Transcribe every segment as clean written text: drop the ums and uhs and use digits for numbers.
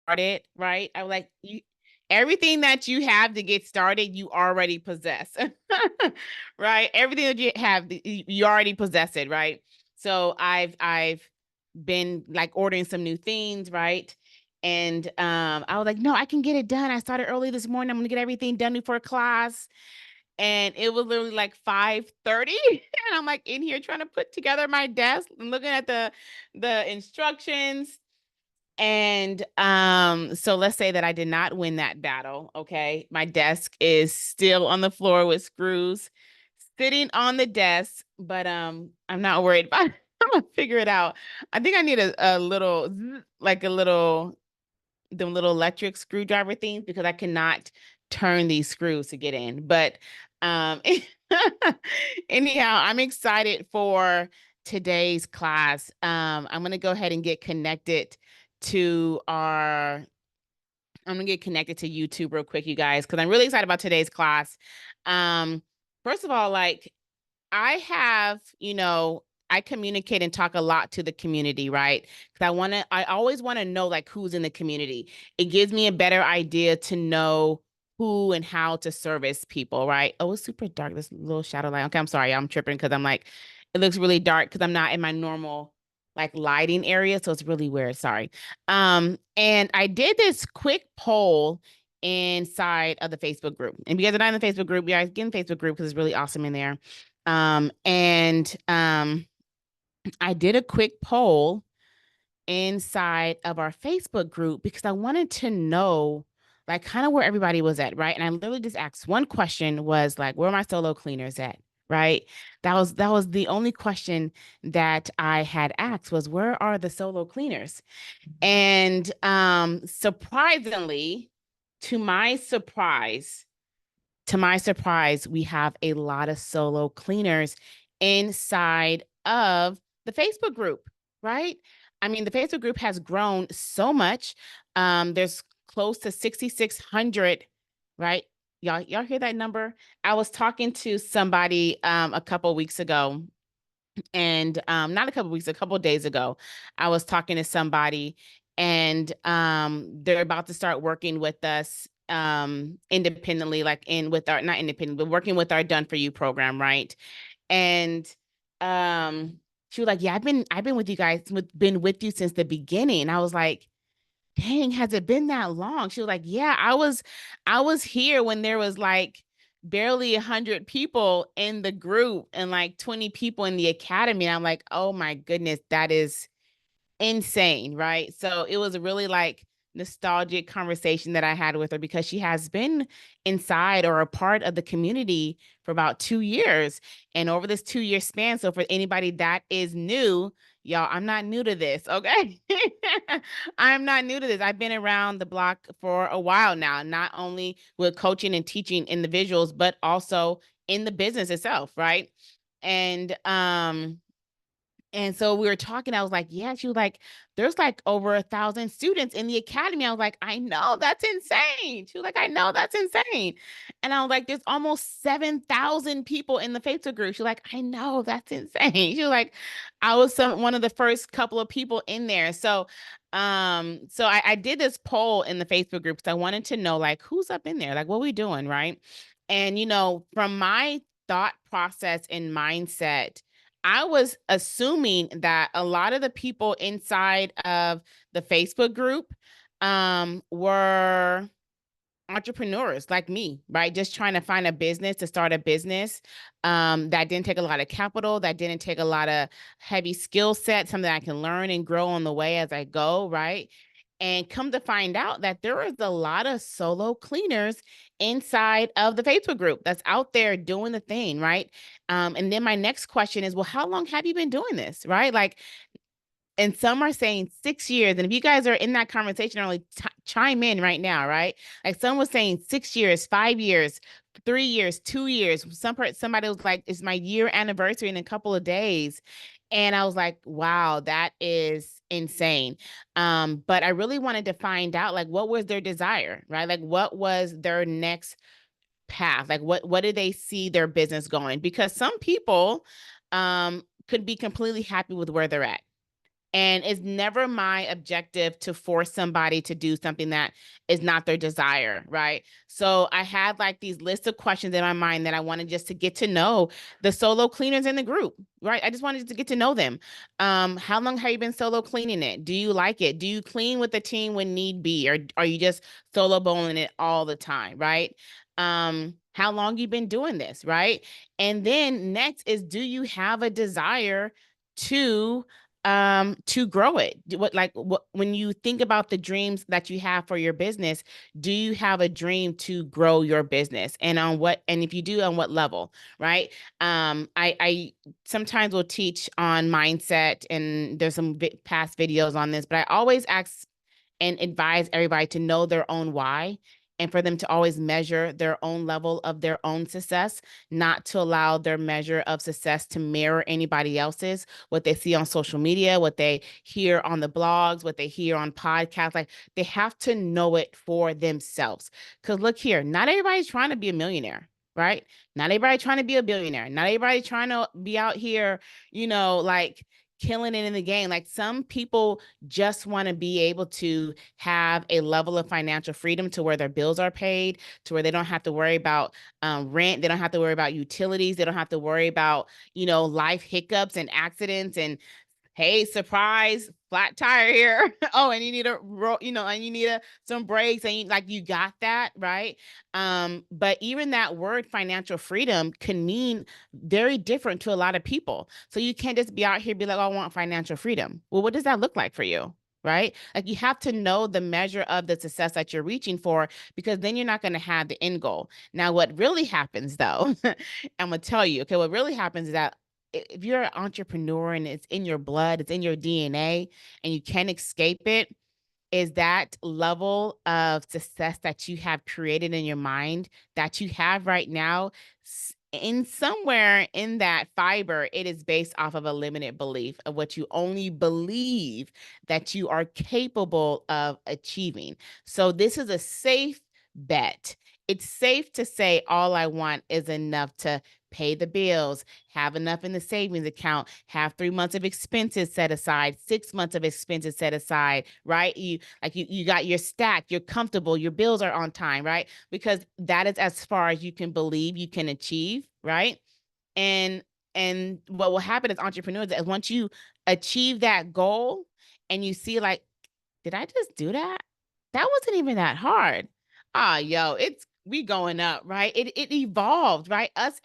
started, right? I was like, everything that you have to get started, you already possess, right? Everything that you have, you already possess it, right? So I've been like ordering some new things, right? And I was like, no, I can get it done. I started early this morning. I'm gonna get everything done before class. And it was literally like 5:30. And I'm like in here trying to put together my desk and looking at the instructions. And so let's say that I did not win that battle. Okay. My desk is still on the floor with screws sitting on the desk, but I'm not worried about it. I'm gonna figure it out. I think I need a little like a little the little electric screwdriver things because I cannot turn these screws to get in. But um anyhow, I'm excited for today's class. I'm gonna go ahead and get connected to our I'm gonna get connected to YouTube real quick, you guys, because I'm really excited about today's class. Um, first of all, like I have, I communicate and talk a lot to the community, right? Because I always want to know like who's in the community. It gives me a better idea to know who and how to service people, right? Oh, it's super dark. This little shadow light. Okay, I'm sorry. I'm tripping because I'm like, it looks really dark because I'm not in my normal like lighting area. So it's really weird. Sorry. And I did this quick poll inside of the Facebook group. And if you guys are not in the Facebook group, you guys get in the Facebook group because it's really awesome in there. And I did a quick poll inside of our Facebook group because I wanted to know like kind of where everybody was at, right? And I literally just asked one question was like, where are my solo cleaners at? Right. That was the only question that I had asked was where are the solo cleaners? And surprisingly, to my surprise, we have a lot of solo cleaners inside of the Facebook group, right? I mean, the Facebook group has grown so much. There's close to 6,600, right? Y'all hear that number? I was talking to somebody a couple weeks ago, and not a couple weeks, a couple days ago, I was talking to somebody, and they're about to start working with us independently, like in with our not independent, but working with our Done For You program, right? And she was like, yeah, I've been with you guys, been with you since the beginning. I was like, dang, has it been that long? She was like, yeah, I was here when there was like barely 100 people in the group and like 20 people in the academy. And I'm like, oh my goodness, that is insane, right? So it was a really like nostalgic conversation that I had with her because she has been inside or a part of the community for about 2 years. And over this 2 year span, so for anybody that is new, y'all, I'm not new to this, okay? I'm not new to this. I've been around the block for a while now, not only with coaching and teaching individuals, but also in the business itself, right? And so we were talking. I was like, yeah. She was like, there's like over 1,000 students in the academy. I was like, I know that's insane. She was like, I know that's insane. And I was like, there's almost 7,000 people in the Facebook group. She's like, I know that's insane. She was like, I was one of the first couple of people in there. So, I did this poll in the Facebook group because I wanted to know like who's up in there, like what we doing, right? And from my thought process and mindset, I was assuming that a lot of the people inside of the Facebook group were entrepreneurs like me, right? Just trying to find a business to start a business that didn't take a lot of capital, that didn't take a lot of heavy skill set, something I can learn and grow on the way as I go, right? And come to find out that there is a lot of solo cleaners inside of the Facebook group that's out there doing the thing, right? And then my next question is, well, how long have you been doing this, right? Like, and some are saying 6 years. And if you guys are in that conversation, only chime in right now, right? Like some was saying 6 years, 5 years, 3 years, 2 years. Somebody was like, it's my year anniversary in a couple of days. And I was like, wow, that is insane. But I really wanted to find out like what was their desire, right? Like what was their next path? Like what did they see their business going? Because some people could be completely happy with where they're at And it's never my objective to force somebody to do something that is not their desire, right? So I had like these lists of questions in my mind that I wanted just to get to know the solo cleaners in the group, right? I just wanted to get to know them. How long have you been solo cleaning it? Do you like it? Do you clean with the team when need be, or are you just solo bowling it all the time, right? How long you been doing this, right? And then next is, do you have a desire to grow it? When you think about the dreams that you have for your business, do you have a dream to grow your business, and on what, and if you do, on what level, right? I sometimes will teach on mindset, and there's some past videos on this, but I always ask and advise everybody to know their own why, and for them to always measure their own level of their own success, not to allow their measure of success to mirror anybody else's, what they see on social media, what they hear on the blogs, what they hear on podcasts. Like, they have to know it for themselves. Because look here, not everybody's trying to be a millionaire, right? Not everybody trying to be a billionaire. Not everybody trying to be out here, like killing it in the game. Like, some people just want to be able to have a level of financial freedom to where their bills are paid, to where they don't have to worry about rent. They don't have to worry about utilities. They don't have to worry about, life hiccups and accidents and, hey, surprise, flat tire here. Oh, and you need and you need some brakes, and you got that, right? But even that word financial freedom can mean very different to a lot of people. So you can't just be out here be like, oh, I want financial freedom. Well, what does that look like for you? Right? Like, you have to know the measure of the success that you're reaching for, because then you're not going to have the end goal. Now, what really happens though, I'm gonna tell you, okay, what really happens is that if you're an entrepreneur and it's in your blood, it's in your DNA, and you can't escape it, is that level of success that you have created in your mind that you have right now. In somewhere in that fiber, it is based off of a limited belief of what you only believe that you are capable of achieving. So this is a safe bet. It's safe to say all I want is enough to pay the bills, have enough in the savings account, have 3 months of expenses set aside, 6 months of expenses set aside, right? You got your stack, you're comfortable, your bills are on time, right? Because that is as far as you can believe you can achieve, right? And what will happen as entrepreneurs is, once you achieve that goal and you see like, did I just do that? That wasn't even that hard. Yo, we going up, right? It evolved, right? Us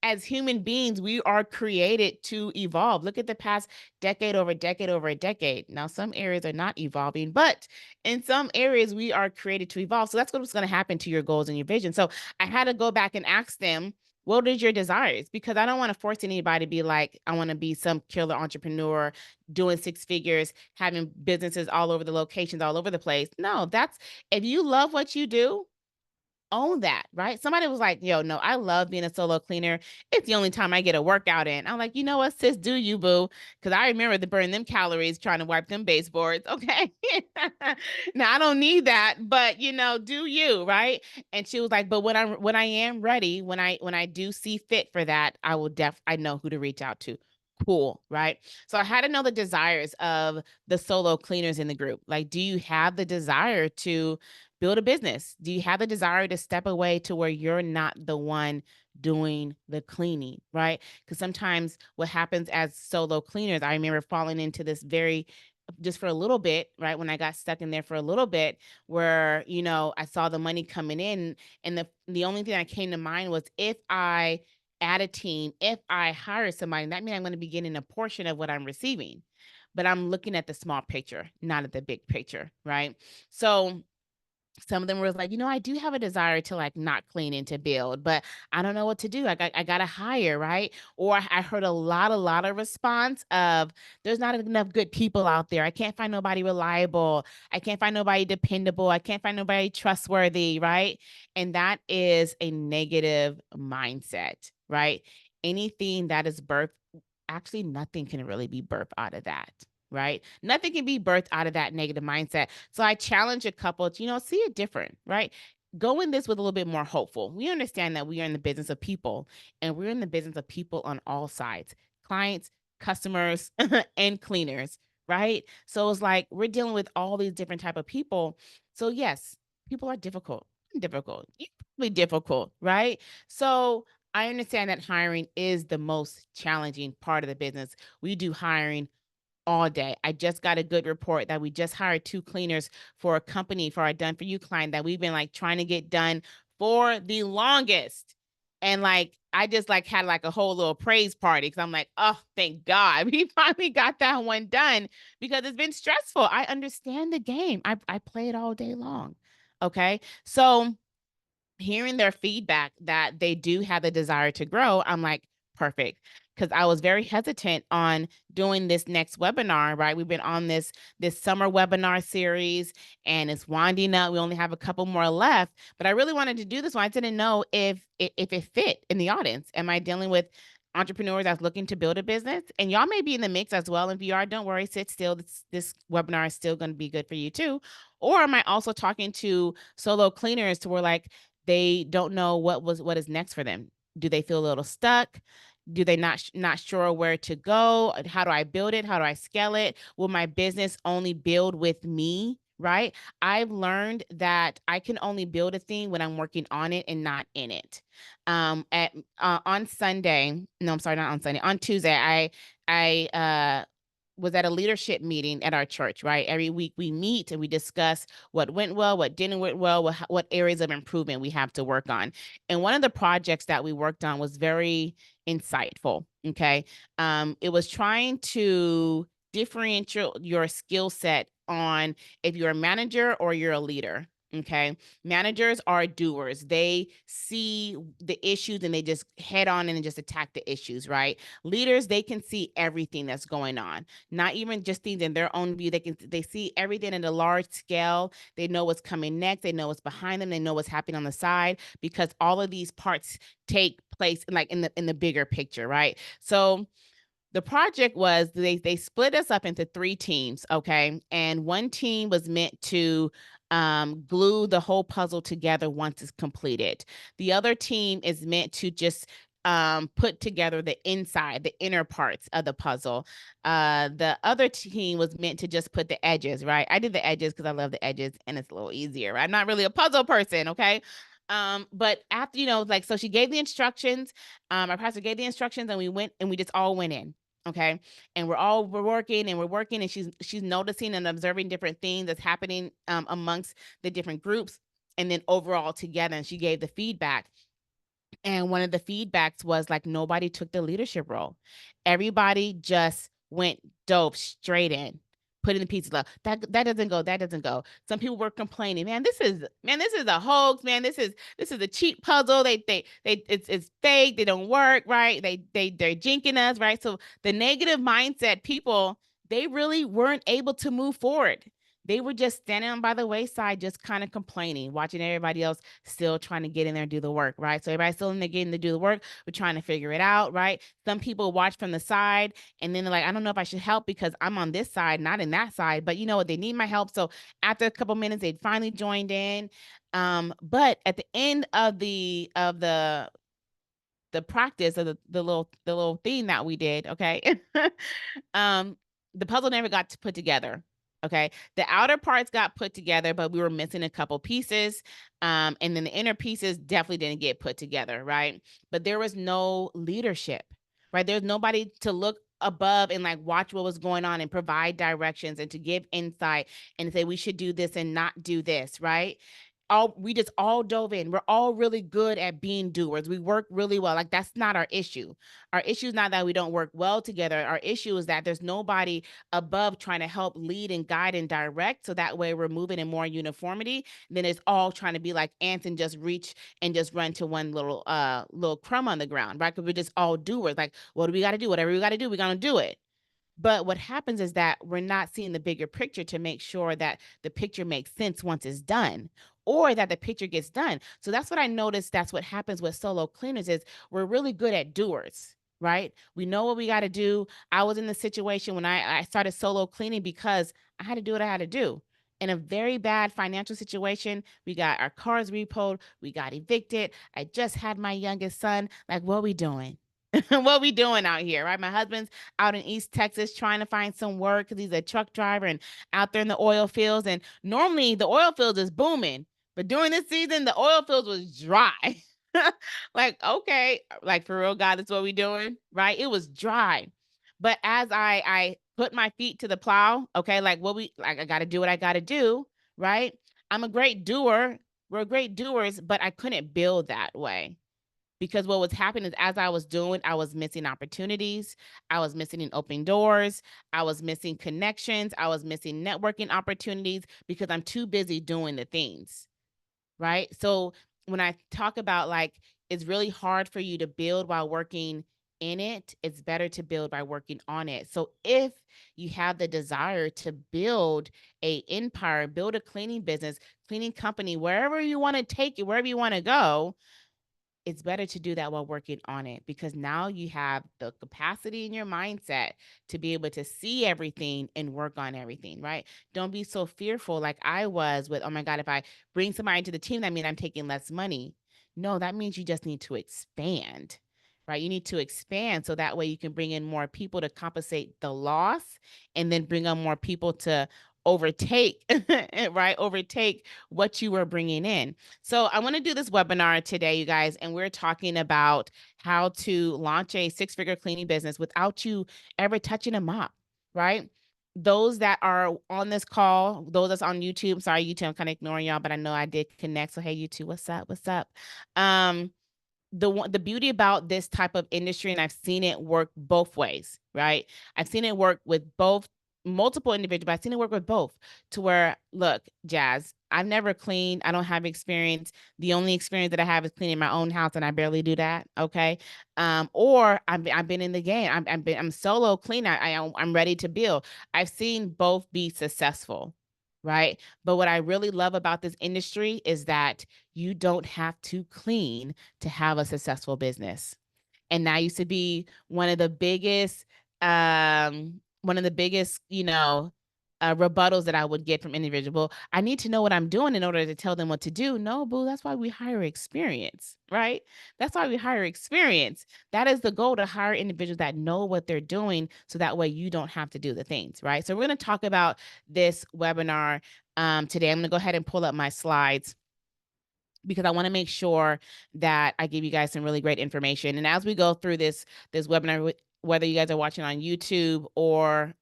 as human beings, we are created to evolve. Look at the past decade over decade over a decade. Now, some areas are not evolving, but in some areas we are created to evolve. So that's what's going to happen to your goals and your vision. So I had to go back and ask them, what is your desires? Because I don't want to force anybody to be like, I want to be some killer entrepreneur doing 6 figures, having businesses all over the locations, all over the place. No, if you love what you do, own that, right? Somebody was like, yo, no, I love being a solo cleaner. It's the only time I get a workout in. I'm like, you know what, sis, do you, boo? Because I remember to burn them calories trying to wipe them baseboards. Okay. Now I don't need that, but do you, right? And she was like, but when I am ready, when I do see fit for that, I know who to reach out to. Cool, right? So I had to know the desires of the solo cleaners in the group. Like, do you have the desire to build a business? Do you have the desire to step away to where you're not the one doing the cleaning, right? Because sometimes what happens as solo cleaners, I remember falling into this just for a little bit, right? When I got stuck in there for a little bit, where, I saw the money coming in, and the only thing that came to mind was, if I add a team, if I hire somebody, that means I'm going to be getting a portion of what I'm receiving. But I'm looking at the small picture, not at the big picture, right? So some of them were like, I do have a desire to like not clean and to build, but I don't know what to do. I got to hire, right? Or I heard a lot of response of, there's not enough good people out there. I can't find nobody reliable. I can't find nobody dependable. I can't find nobody trustworthy, right? And that is a negative mindset, right? Anything that is birthed, actually nothing can really be birthed out of that, right? Nothing can be birthed out of that negative mindset. So I challenge a couple to, see it different, right? Go in this with a little bit more hopeful. We understand that we are in the business of people, and we're in the business of people on all sides, clients, customers, and cleaners, right? So it's like we're dealing with all these different type of people. So yes, people are difficult. Difficult. You're probably difficult, right? So I understand that hiring is the most challenging part of the business. We do hiring all day. I just got a good report that we just hired 2 cleaners for a company for our Done For You client that we've been like trying to get done for the longest. And like I just like had like a whole little praise party because I'm like, oh, thank God we finally got that one done because it's been stressful. I understand the game. I play it all day long. Okay. So hearing their feedback that they do have the desire to grow, I'm like, perfect. Because I was very hesitant on doing this next webinar, right? We've been on this summer webinar series and it's winding up. We only have a couple more left, but I really wanted to do this one. I didn't know if it fit in the audience. Am I dealing with entrepreneurs that's looking to build a business? And y'all may be in the mix as well. If you are, don't worry, sit still. This webinar is still going to be good for you too. Or am I also talking to solo cleaners to where like they don't know what is next for them? Do they feel a little stuck? Do they not sure where to go? How do I build it? How do I scale it? Will my business only build with me? Right? I've learned that I can only build a thing when I'm working on it and not in it. At On Sunday, no, I'm sorry, not on Sunday. On Tuesday, I was at a leadership meeting at our church, right? Every week we meet and we discuss what went well, what didn't went well, what areas of improvement we have to work on. And one of the projects that we worked on was very insightful. Okay. It was trying to differentiate your skill set on if you're a manager or you're a leader. Okay. Managers are doers. They see the issues and they just head on and just attack the issues, right? Leaders, they can see everything that's going on, not even just things in their own view. They see everything in a large scale. They know what's coming next. They know what's behind them. They know what's happening on the side because all of these parts take place like in the bigger picture, right? So the project was they split us up into 3 teams, okay? And one team was meant to glue the whole puzzle together once it's completed. The other team is meant to just put together the inside, the inner parts of the puzzle. The other team was meant to just put the edges, right? I did the edges because I love the edges and it's a little easier. I'm not really a puzzle person, okay? But after, like, so she gave the instructions, our pastor gave the instructions and we went and we just all went in. Okay. And we're working and we're working and she's noticing and observing different things that's happening amongst the different groups and then overall together. And she gave the feedback. And one of the feedbacks was like nobody took the leadership role. Everybody just dove straight in, put in the pieces. That doesn't go. That doesn't go. Some people were complaining, this is a hoax, man. This is a cheap puzzle. It's fake. They don't work, right? They're jinking us, right? So the negative mindset people, they really weren't able to move forward. They were just standing on by the wayside, just kind of complaining, watching everybody else still trying to get in there and do the work, right? So everybody's still in there getting to do the work. We're trying to figure it out, right? Some people watch from the side and then they're like, I don't know if I should help because I'm on this side, not in that side. But you know what? They need my help. So after a couple minutes, they finally joined in. But at the end of the practice of the little thing that we did, okay, the puzzle never got to put together. Okay. The outer parts got put together, but we were missing a couple pieces. And then the inner pieces definitely didn't get put together. Right. But there was no leadership, right? There's nobody to look above and like watch what was going on and provide directions and to give insight and say we should do this and not do this. Right. We just all dove in. We're all really good at being doers. We work really well. Like that's not our issue. Our issue is not that we don't work well together. Our issue is that there's nobody above trying to help lead and guide and direct. So that way we're moving in more uniformity. Then it's all trying to be like ants and just reach and just run to one little crumb on the ground, right? Because we're just all doers. Like, what do we got to do? Whatever we got to do, we're gonna do it. But what happens is that we're not seeing the bigger picture to make sure that the picture makes sense once it's done or that the picture gets done. So that's what I noticed. That's what happens with solo cleaners is we're really good at doers, right? We know what we got to do. I was in the situation when I started solo cleaning because I had to do what I had to do. In a very bad financial situation, we got our cars repoed, we got evicted. I just had my youngest son. Like, what are we doing? What we doing out here, right? My husband's out in East Texas trying to find some work because he's a truck driver and out there in the oil fields. And normally the oil fields is booming, but during this season, the oil fields was dry. Like, okay, like for real, God, that's what we doing, right? It was dry. But as I put my feet to the plow, okay, like what we like, I got to do what I got to do, right? I'm a great doer. We're great doers, but I couldn't build that way because what was happening is as I was doing, I was missing opportunities. I was missing open doors. I was missing connections. I was missing networking opportunities because I'm too busy doing the things. Right. So when I talk about like it's really hard for you to build while working in it, it's better to build by working on it. So if you have the desire to build a empire, build a cleaning business, cleaning company, wherever you want to take it, wherever you want to go, it's better to do that while working on it because now you have the capacity in your mindset to be able to see everything and work on everything, right? Don't be so fearful like I was with, oh my God, if I bring somebody into the team, that means I'm taking less money. No, that means you just need to expand, right? You need to expand so that way you can bring in more people to compensate the loss and then bring on more people to overtake, right? Overtake what you were bringing in. So I want to do this webinar today, you guys, and we're talking about how to launch a six-figure cleaning business without you ever touching a mop, right? Those that are on this call, those that's on YouTube, sorry, YouTube, I'm kind of ignoring y'all, but I know I did connect. So hey, YouTube, what's up? What's up? Um, the beauty about this type of industry, and I've seen it work both ways, right? I've seen it work with both multiple individuals, but I've seen it work with both to where, look, Jazz, I've never cleaned. I don't have experience. The only experience that I have is cleaning my own house, and I barely do that. Okay. Or I've been in the game. I'm solo cleaner. I'm ready to build. I've seen both be successful. Right. But what I really love about this industry is that you don't have to clean to have a successful business. And that used to be one of the biggest, rebuttals that I would get from individual. I need to know what I'm doing in order to tell them what to do. No, boo, that's why we hire experience, right? That's why we hire experience. That is the goal, to hire individuals that know what they're doing so that way you don't have to do the things, right? So we're going to talk about this webinar today. I'm going to go ahead and pull up my slides because I want to make sure that I give you guys some really great information. And as we go through this webinar, whether you guys are watching on YouTube or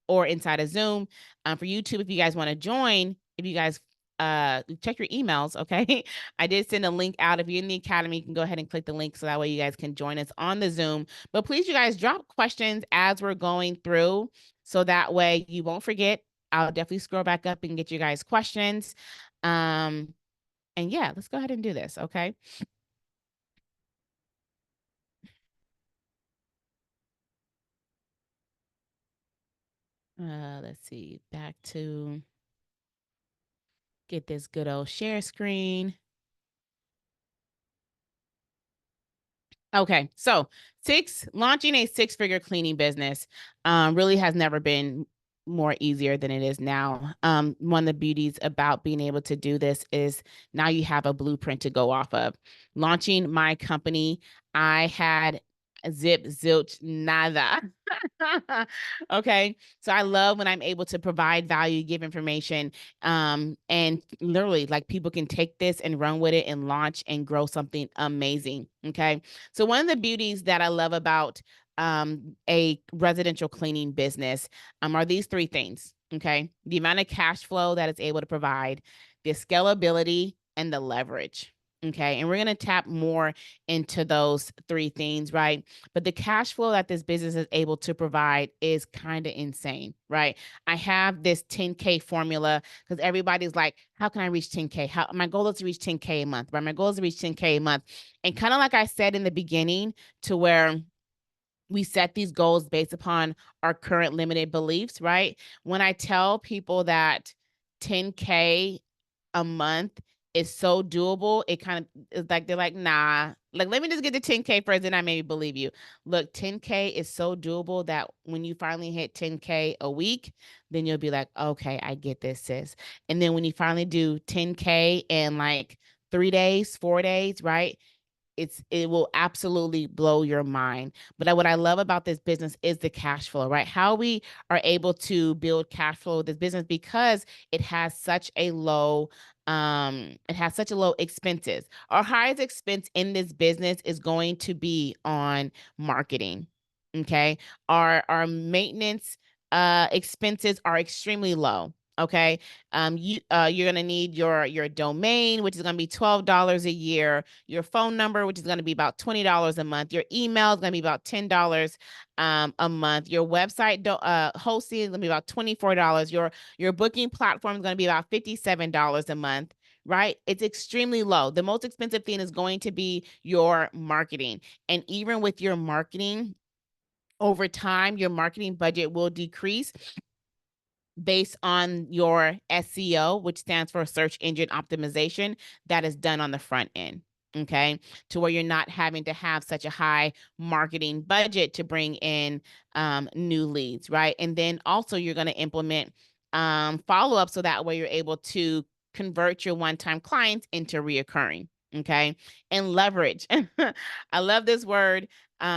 inside of Zoom, for YouTube, if you guys want to join, if you guys check your emails, okay? I did send a link out. If you're in the academy, you can go ahead and click the link so that way you guys can join us on the Zoom. But please, you guys, drop questions as we're going through so that way you won't forget. I'll definitely scroll back up and get you guys questions. And yeah, let's go ahead and do this, okay? Let's see, back to get this good old share screen. Okay, so launching a six-figure cleaning business really has never been more easier than it is now. One of the beauties about being able to do this is now you have a blueprint to go off of. Launching my company, I had zip, zilch, nada. Okay. So I love when I'm able to provide value, give information, and literally like people can take this and run with it and launch and grow something amazing. Okay. So one of the beauties that I love about a residential cleaning business are these three things. Okay. The amount of cash flow that it's able to provide, the scalability, and the leverage. Okay. And we're going to tap more into those three things, right? But the cash flow that this business is able to provide is kind of insane, right? I have this 10K formula because everybody's like, how can I reach 10K? My goal is to reach 10K a month, right? My goal is to reach 10K a month. And kind of like I said in the beginning, to where we set these goals based upon our current limited beliefs, right? When I tell people that 10K a month is so doable, it kind of is like they're like, nah, like let me just get to 10K first, then I maybe believe you. Look, 10K is so doable that when you finally hit 10K a week, then you'll be like, okay, I get this, sis. And then when you finally do 10K in like 3 days, 4 days, right? it will absolutely blow your mind. But what I love about this business is the cash flow, right? How we are able to build cash flow with this business because it has such a low expenses. Our highest expense in this business is going to be on marketing. Okay. Our maintenance expenses are extremely low. Okay. You're gonna need your domain, which is gonna be $12 a year, your phone number, which is gonna be about $20 a month, your email is gonna be about $10 a month, your website hosting is gonna be about $24, your booking platform is gonna be about $57 a month. Right? It's extremely low. The most expensive thing is going to be your marketing. And even with your marketing, over time, your marketing budget will decrease based on your SEO, which stands for search engine optimization, that is done on the front end. Okay. To where you're not having to have such a high marketing budget to bring in new leads. Right. And then also you're going to implement follow up so that way you're able to convert your one time clients into reoccurring. Okay. And leverage. I love this word.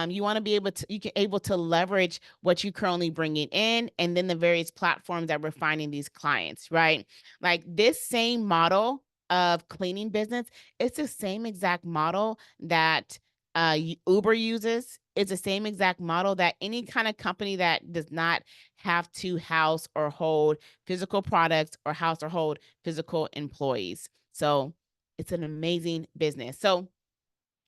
You want to be able to leverage what you currently bringing in, and then the various platforms that we're finding these clients, right? Like this same model of cleaning business, it's the same exact model that Uber uses. It's the same exact model that any kind of company that does not have to house or hold physical products or house or hold physical employees. So it's an amazing business. So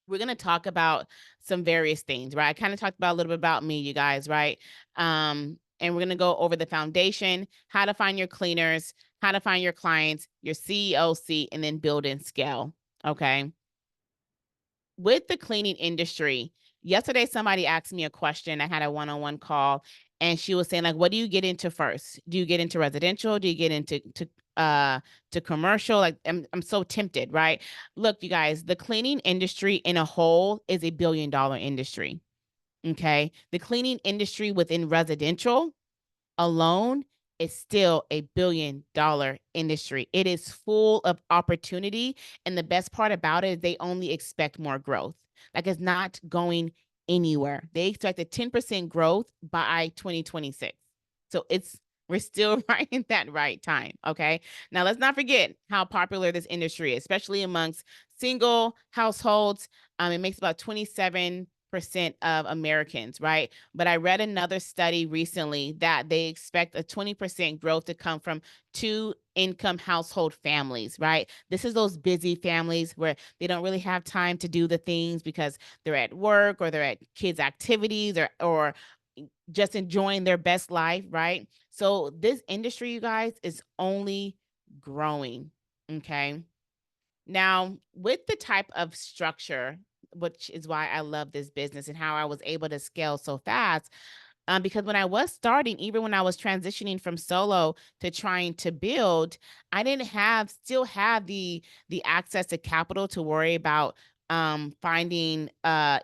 we're going to talk about some various things, right? I kind of talked about a little bit about me, you guys, right? And we're going to go over the foundation, how to find your cleaners, how to find your clients, your CEO seat, and then build and scale. Okay. With the cleaning industry, yesterday somebody asked me a question. I had a one-on-one call, and she was saying, like, what do you get into first? Do you get into residential? Do you get into to commercial? Like, I'm so tempted, right? Look, you guys, the cleaning industry in a whole is a billion-dollar industry. Okay. The cleaning industry within residential alone is still a billion-dollar industry. It is full of opportunity. And the best part about it is they only expect more growth. Like it's not going anywhere. They expect a 10% growth by 2026. So we're still right in that right time. Okay. Now let's not forget how popular this industry is, especially amongst single households. It makes about 27% of Americans, right? But I read another study recently that they expect a 20% growth to come from two income household families, right? This is those busy families where they don't really have time to do the things because they're at work or they're at kids' activities or just enjoying their best life, right? So this industry, you guys, is only growing. Okay. Now, with the type of structure, which is why I love this business and how I was able to scale so fast, because when I was starting, even when I was transitioning from solo to trying to build, I didn't still have the access to capital to worry about finding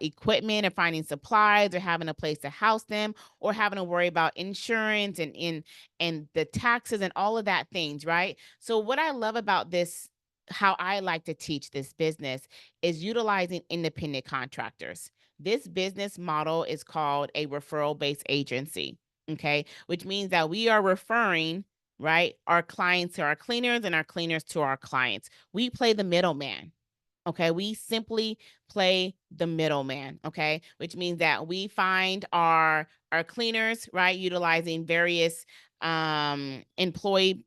equipment or finding supplies or having a place to house them or having to worry about insurance and the taxes and all of that things, right? So what I love about this, how I like to teach this business, is utilizing independent contractors. This business model is called a referral based agency. Okay. Which means that we are referring, right, our clients to our cleaners and our cleaners to our clients. We play the middleman. Okay. We simply play the middleman. Okay. Which means that we find our cleaners, right, utilizing various employee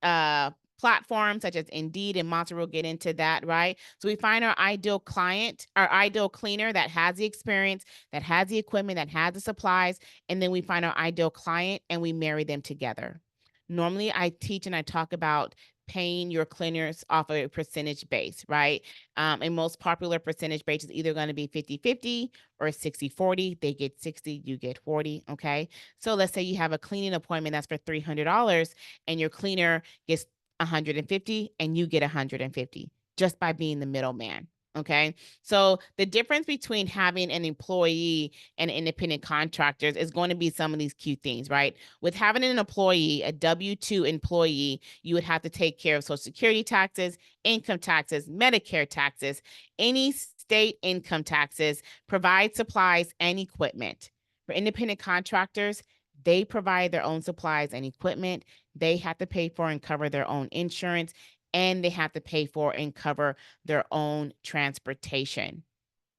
uh platforms such as Indeed and Monster will get into that, right? So we find our ideal client, our ideal cleaner that has the experience, that has the equipment, that has the supplies, and then we find our ideal client and we marry them together. Normally I teach and I talk about paying your cleaners off of a percentage base, right? A most popular percentage base is either going to be 50-50 or 60-40. They get 60, you get 40, okay? So let's say you have a cleaning appointment that's for $300 and your cleaner gets 150 and you get 150 just by being the middleman. Okay. So the difference between having an employee and independent contractors is going to be some of these key things, right? With having an employee, a W-2 employee, you would have to take care of Social Security taxes, income taxes, Medicare taxes, any state income taxes, provide supplies and equipment. For independent contractors, they provide their own supplies and equipment. They have to pay for and cover their own insurance, and they have to pay for and cover their own transportation.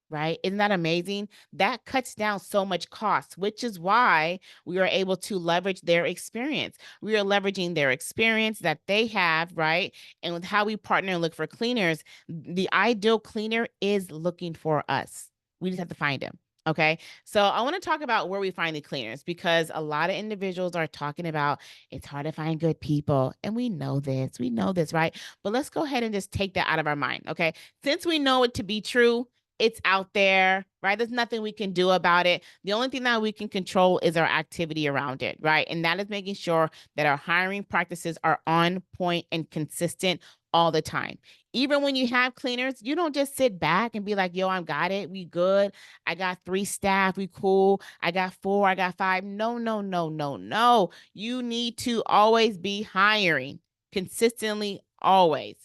Right? Isn't that amazing? That cuts down so much cost, which is why we are able to leverage their experience. We are leveraging their experience that they have, right? And with how we partner and look for cleaners, the ideal cleaner is looking for us. We just have to find them. Okay. So I want to talk about where we find the cleaners, because a lot of individuals are talking about it's hard to find good people. And we know this, right? But let's go ahead and just take that out of our mind. Okay. Since we know it to be true, it's out there, right? There's nothing we can do about it. The only thing that we can control is our activity around it, right? And that is making sure that our hiring practices are on point and consistent all the time. Even when you have cleaners, you don't just sit back and be like, yo, I got it. We good. I got 3 staff. We cool. I got 4. I got 5. No, no, no, no, no. You need to always be hiring consistently, always.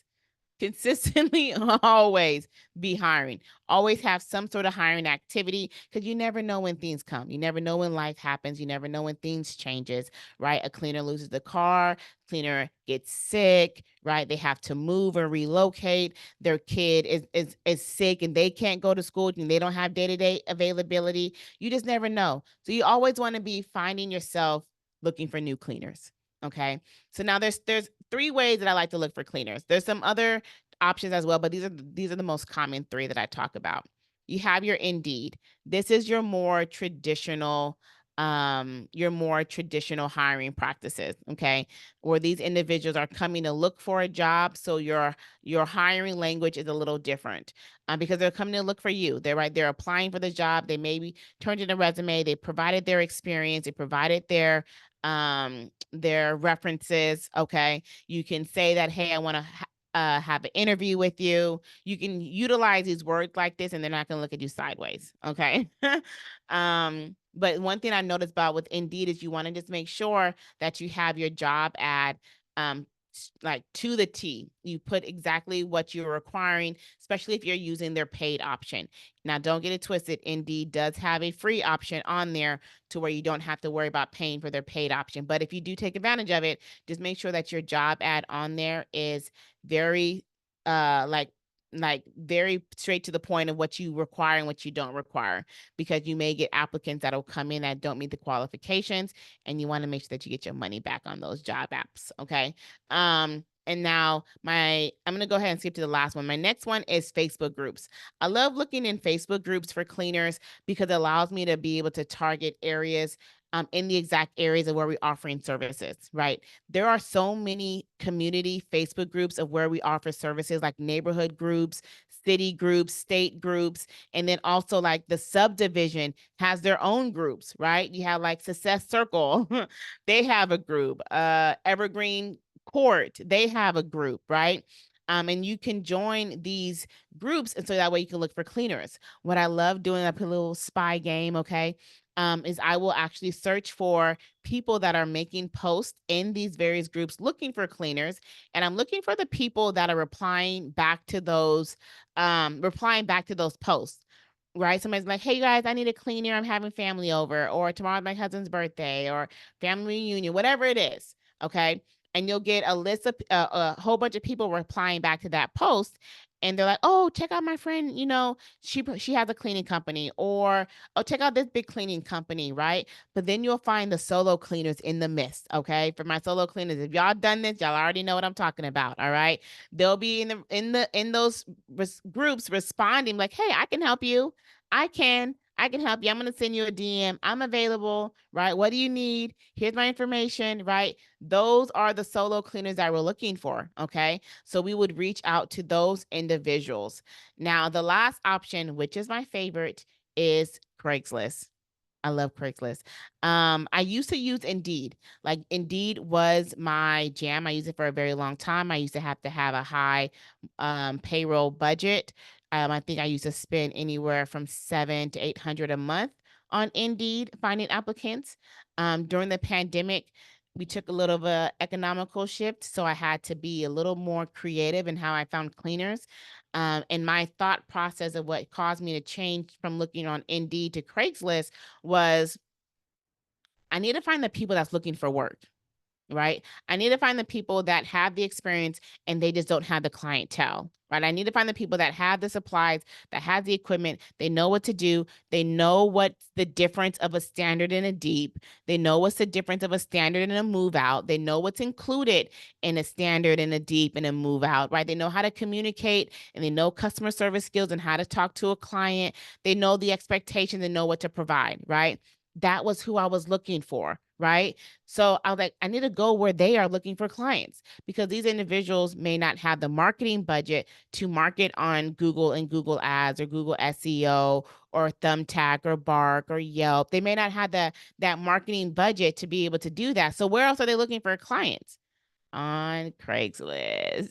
Consistently always be hiring. Always have some sort of hiring activity, because you never know when things come. You never know when life happens. You never know when things changes, right? A cleaner loses the car, cleaner gets sick, right? They have to move or relocate. Their kid is sick and they can't go to school and they don't have day-to-day availability. You just never know. So you always want to be finding yourself looking for new cleaners. Okay. So now there's 3 ways that I like to look for cleaners. There's some other options as well, but these are the most common 3 that I talk about. You have your Indeed. This is your more traditional hiring practices, okay? Where these individuals are coming to look for a job, so your hiring language is a little different, because they're coming to look for you. They're applying for the job. They maybe turned in a resume. They provided their experience. They provided their references. Okay, you can say that, hey, I want to have an interview with you. You can utilize these words like this, and they're not going to look at you sideways. Okay. But one thing I noticed about with Indeed is you want to just make sure that you have your job ad like to the T. You put exactly what you're requiring, especially if you're using their paid option. Now, don't get it twisted. Indeed does have a free option on there to where you don't have to worry about paying for their paid option. But if you do take advantage of it, just make sure that your job ad on there is very like very straight to the point of what you require and what you don't require, because you may get applicants that'll come in that don't meet the qualifications, and you want to make sure that you get your money back on those job apps. Okay. And now I'm going to go ahead and skip to the last one. My next one is Facebook groups. I love looking in Facebook groups for cleaners because it allows me to be able to target areas in the exact areas of where we're offering services, right? There are so many community Facebook groups of where we offer services, like neighborhood groups, city groups, state groups, and then also like the subdivision has their own groups, right? You have like Success Circle, they have a group, Evergreen Court, they have a group, right? And you can join these groups, and so that way you can look for cleaners. What I love doing, I put a little spy game, okay? Is I will actually search for people that are making posts in these various groups looking for cleaners. And I'm looking for the people that are replying back to those posts. Right. Somebody's like, hey, you guys, I need a cleaner. I'm having family over, or tomorrow's my cousin's birthday, or family reunion, whatever it is. Okay. And you'll get a list of a whole bunch of people replying back to that post. And they're like, oh, check out my friend, she has a cleaning company, or oh, check out this big cleaning company, right? But then you'll find the solo cleaners in the midst, okay? For my solo cleaners, if y'all done this, y'all already know what I'm talking about, all right? They'll be in those groups responding like, hey, I can help you. I can help you. I'm going to send you a DM. I'm available, right? What do you need? Here's my information, right? Those are the solo cleaners that we're looking for, okay? So we would reach out to those individuals. Now, the last option, which is my favorite, is Craigslist. I love Craigslist. I used to use Indeed. Like Indeed was my jam. I used it for a very long time. I used to have a high payroll budget. I think I used to spend anywhere from $700 to $800 a month on Indeed finding applicants. During the pandemic, we took a little of a economical shift, so I had to be a little more creative in how I found cleaners. And my thought process of what caused me to change from looking on Indeed to Craigslist was I need to find the people that's looking for work, right? I need to find the people that have the experience and they just don't have the clientele, right? I need to find the people that have the supplies, that have the equipment, they know what to do, they know what's the difference of a standard and a deep, they know what's the difference of a standard and a move out, they know what's included in a standard and a deep and a move out, right? They know how to communicate and they know customer service skills and how to talk to a client. They know the expectations and know what to provide, right? That was who I was looking for, right? So I was like, I need to go where they are looking for clients because these individuals may not have the marketing budget to market on Google and Google Ads or Google SEO or Thumbtack or Bark or Yelp. They may not have that marketing budget to be able to do that. So where else are they looking for clients? On Craigslist.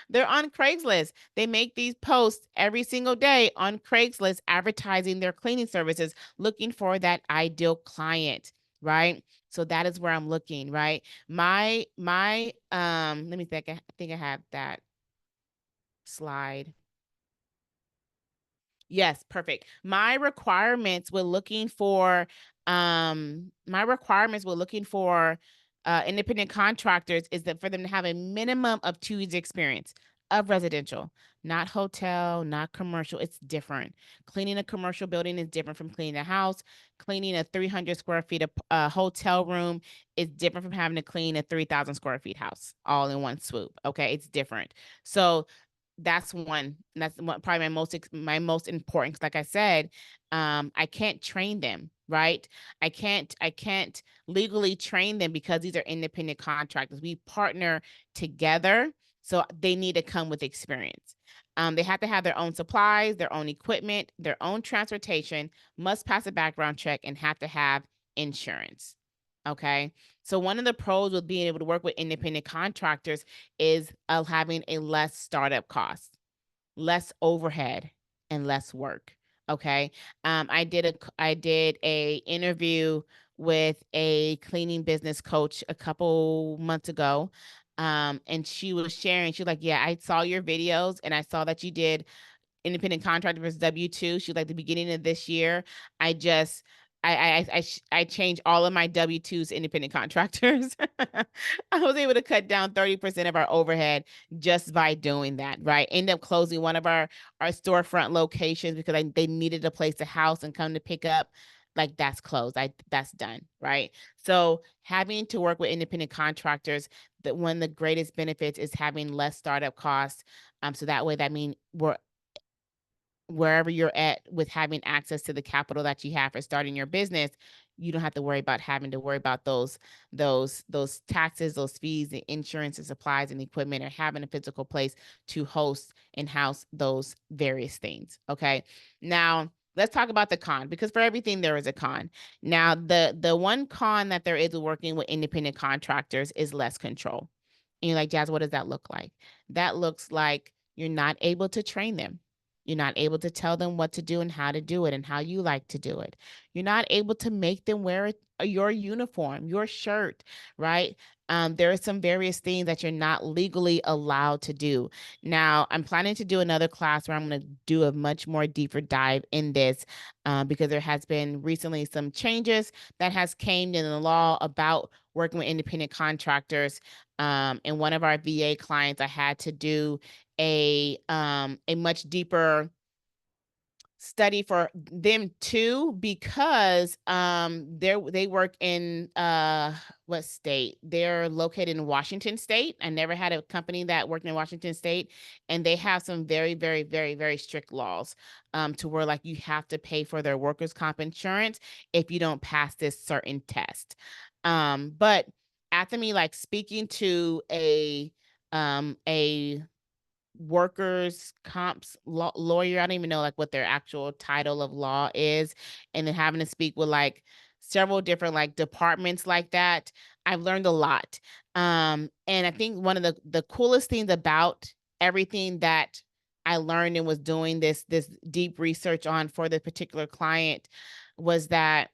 They're on Craigslist. They make these posts every single day on Craigslist advertising their cleaning services, looking for that ideal client, right? So that is where I'm looking, right? My let me think. I think I have that slide. Yes, perfect. My requirements were looking for independent contractors is that for them to have a minimum of 2 years experience of residential, not hotel, not commercial. It's different. Cleaning a commercial building is different from cleaning a house. Cleaning a 300 square feet of hotel room is different from having to clean a 3,000 square feet house all in one swoop. Okay, it's different. So that's one. That's one, probably my most important. 'Cause like I said, I can't train them, right? I can't legally train them because these are independent contractors. We partner together, so they need to come with experience. They have to have their own supplies, their own equipment, their own transportation, must pass a background check, and have to have insurance. Okay. So one of the pros with being able to work with independent contractors is having a less startup cost, less overhead, and less work. Okay. I did a interview with a cleaning business coach a couple months ago. And she was sharing, she's like, yeah, I saw your videos and I saw that you did independent contractor versus W-2. She's like, the beginning of this year, I just I changed all of my W-2s to independent contractors. I was able to cut down 30% of our overhead just by doing that, right? End up closing one of our storefront locations because they needed a place to house and come to pick up. Like that's closed. That's done, right? So having to work with independent contractors, that one of the greatest benefits is having less startup costs. So that way, that means we're wherever you're at with having access to the capital that you have for starting your business, you don't have to worry about having to worry about those taxes, those fees, the insurance and supplies and equipment, or having a physical place to host and house those various things. Okay. Now let's talk about the con, because for everything there is a con. Now the one con that there is with working with independent contractors is less control. And you're like, Jazz, what does that look like? That looks like you're not able to train them. You're not able to tell them what to do and how to do it and how you like to do it. You're not able to make them wear your uniform, your shirt, right? There are some various things that you're not legally allowed to do. Now, I'm planning to do another class where I'm going to do a much more deeper dive in this, because there has been recently some changes that has came in the law about working with independent contractors. And one of our VA clients, I had to do a much deeper study for them too, because they work in what state? They're located in Washington State. I never had a company that worked in Washington State, and they have some very, very, very, very strict laws to where like you have to pay for their workers' comp insurance if you don't pass this certain test. But after me like speaking to a workers comps lawyer, I don't even know like what their actual title of law is, and then having to speak with like several different like departments like that, I've learned a lot. And I think one of the coolest things about everything that I learned and was doing this deep research on for the particular client was that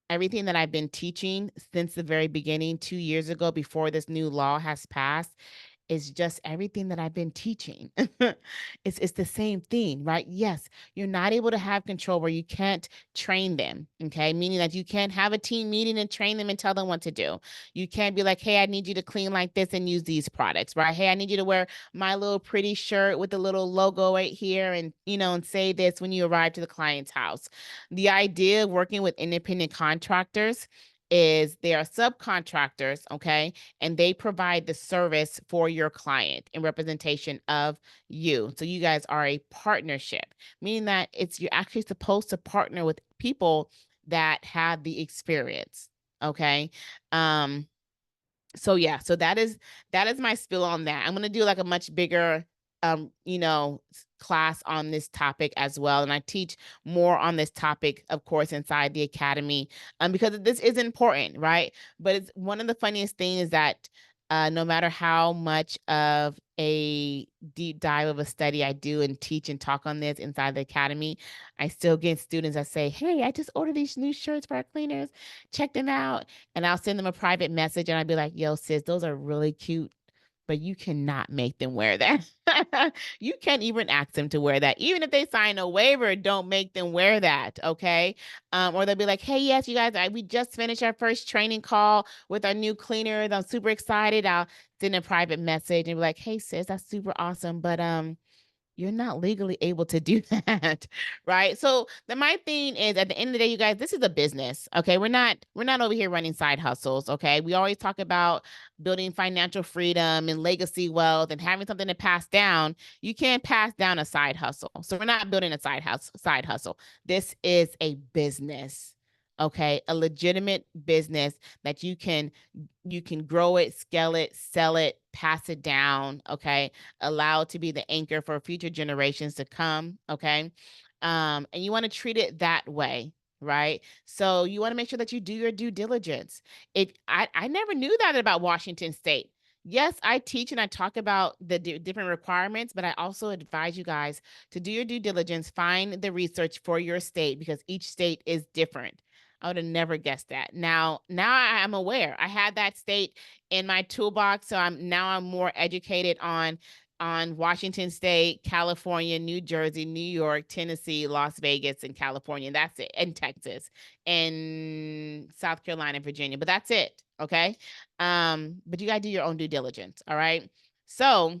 everything that I've been teaching since the very beginning 2 years ago before this new law has passed is just everything that I've been teaching. It's the same thing, right? Yes, you're not able to have control where you can't train them, okay? Meaning that you can't have a team meeting and train them and tell them what to do. You can't be like, "Hey, I need you to clean like this and use these products," right? "Hey, I need you to wear my little pretty shirt with the little logo right here and, and say this when you arrive to the client's house." The idea of working with independent contractors is they are subcontractors, okay? And they provide the service for your client in representation of you. So you guys are a partnership, meaning that you're actually supposed to partner with people that have the experience. Okay. Um, so yeah, so that is my spill on that. I'm gonna do like a much bigger class on this topic as well. And I teach more on this topic, of course, inside the academy, because this is important, right? But it's one of the funniest things is that no matter how much of a deep dive of a study I do and teach and talk on this inside the academy, I still get students that say, "Hey, I just ordered these new shirts for our cleaners. Check them out." And I'll send them a private message and I'll be like, "Yo, sis, those are really cute, but you cannot make them wear that." You can't even ask them to wear that. Even if they sign a waiver, don't make them wear that. Okay. Or they'll be like, "Hey, yes, you guys, we just finished our first training call with our new cleaners. I'm super excited." I'll send a private message and be like, "Hey, sis, that's super awesome. But you're not legally able to do that." Right? So my thing is at the end of the day, you guys, this is a business. Okay. We're not over here running side hustles. Okay. We always talk about building financial freedom and legacy wealth and having something to pass down. You can't pass down a side hustle. So we're not building a side hustle. This is a business. Okay. A legitimate business that you can grow it, scale it, sell it, pass it down, okay? Allow it to be the anchor for future generations to come, okay? And you want to treat it that way, right? So you want to make sure that you do your due diligence. I never knew that about Washington State. Yes, I teach and I talk about the different requirements, but I also advise you guys to do your due diligence, find the research for your state because each state is different. I would have never guessed that. Now I'm aware. I had that state in my toolbox, so I'm more educated on Washington State, California, New Jersey, New York, Tennessee, Las Vegas, and California. And that's it. And Texas, and South Carolina, Virginia. But that's it. Okay. But you gotta do your own due diligence. All right. So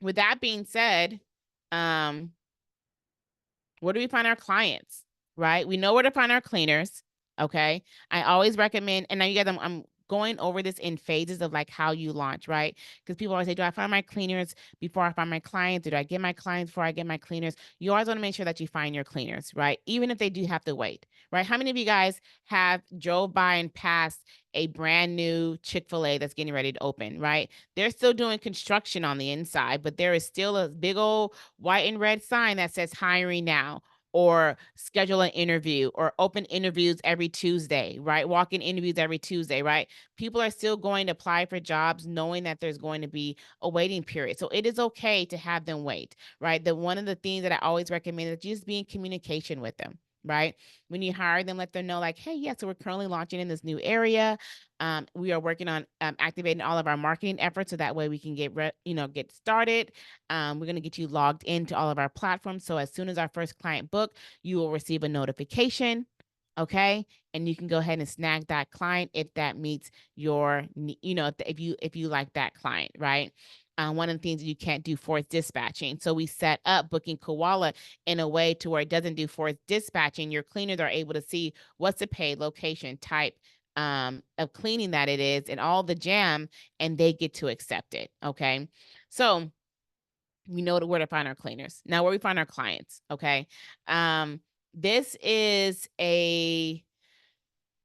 with that being said, um, where do we find our clients? Right? We know where to find our cleaners. Okay. I always recommend, and now you guys, I'm going over this in phases of like how you launch, right? Because people always say, "Do I find my cleaners before I find my clients? Or do I get my clients before I get my cleaners?" You always want to make sure that you find your cleaners, right? Even if they do have to wait, right? How many of you guys have drove by and passed a brand new Chick-fil-A that's getting ready to open, right? They're still doing construction on the inside, but there is still a big old white and red sign that says hiring now, or schedule an interview, or open interviews every Tuesday, right? Walk-in interviews every Tuesday, right? People are still going to apply for jobs knowing that there's going to be a waiting period. So it is okay to have them wait, right? One of the things that I always recommend is just be in communication with them. Right. When you hire them, let them know like, "Hey, yeah, so we're currently launching in this new area. We are working on activating all of our marketing efforts so that way we can get started. We're going to get you logged into all of our platforms. So as soon as our first client book, you will receive a notification." Okay. And you can go ahead and snag that client if that meets your, if you like that client, right? One of the things you can't do forced dispatching. So we set up Booking Koala in a way to where it doesn't do forced dispatching. Your cleaners are able to see what's the paid location type of cleaning that it is and all the jam, and they get to accept it. Okay. So we know where to find our cleaners. Now, where we find our clients. Okay. This is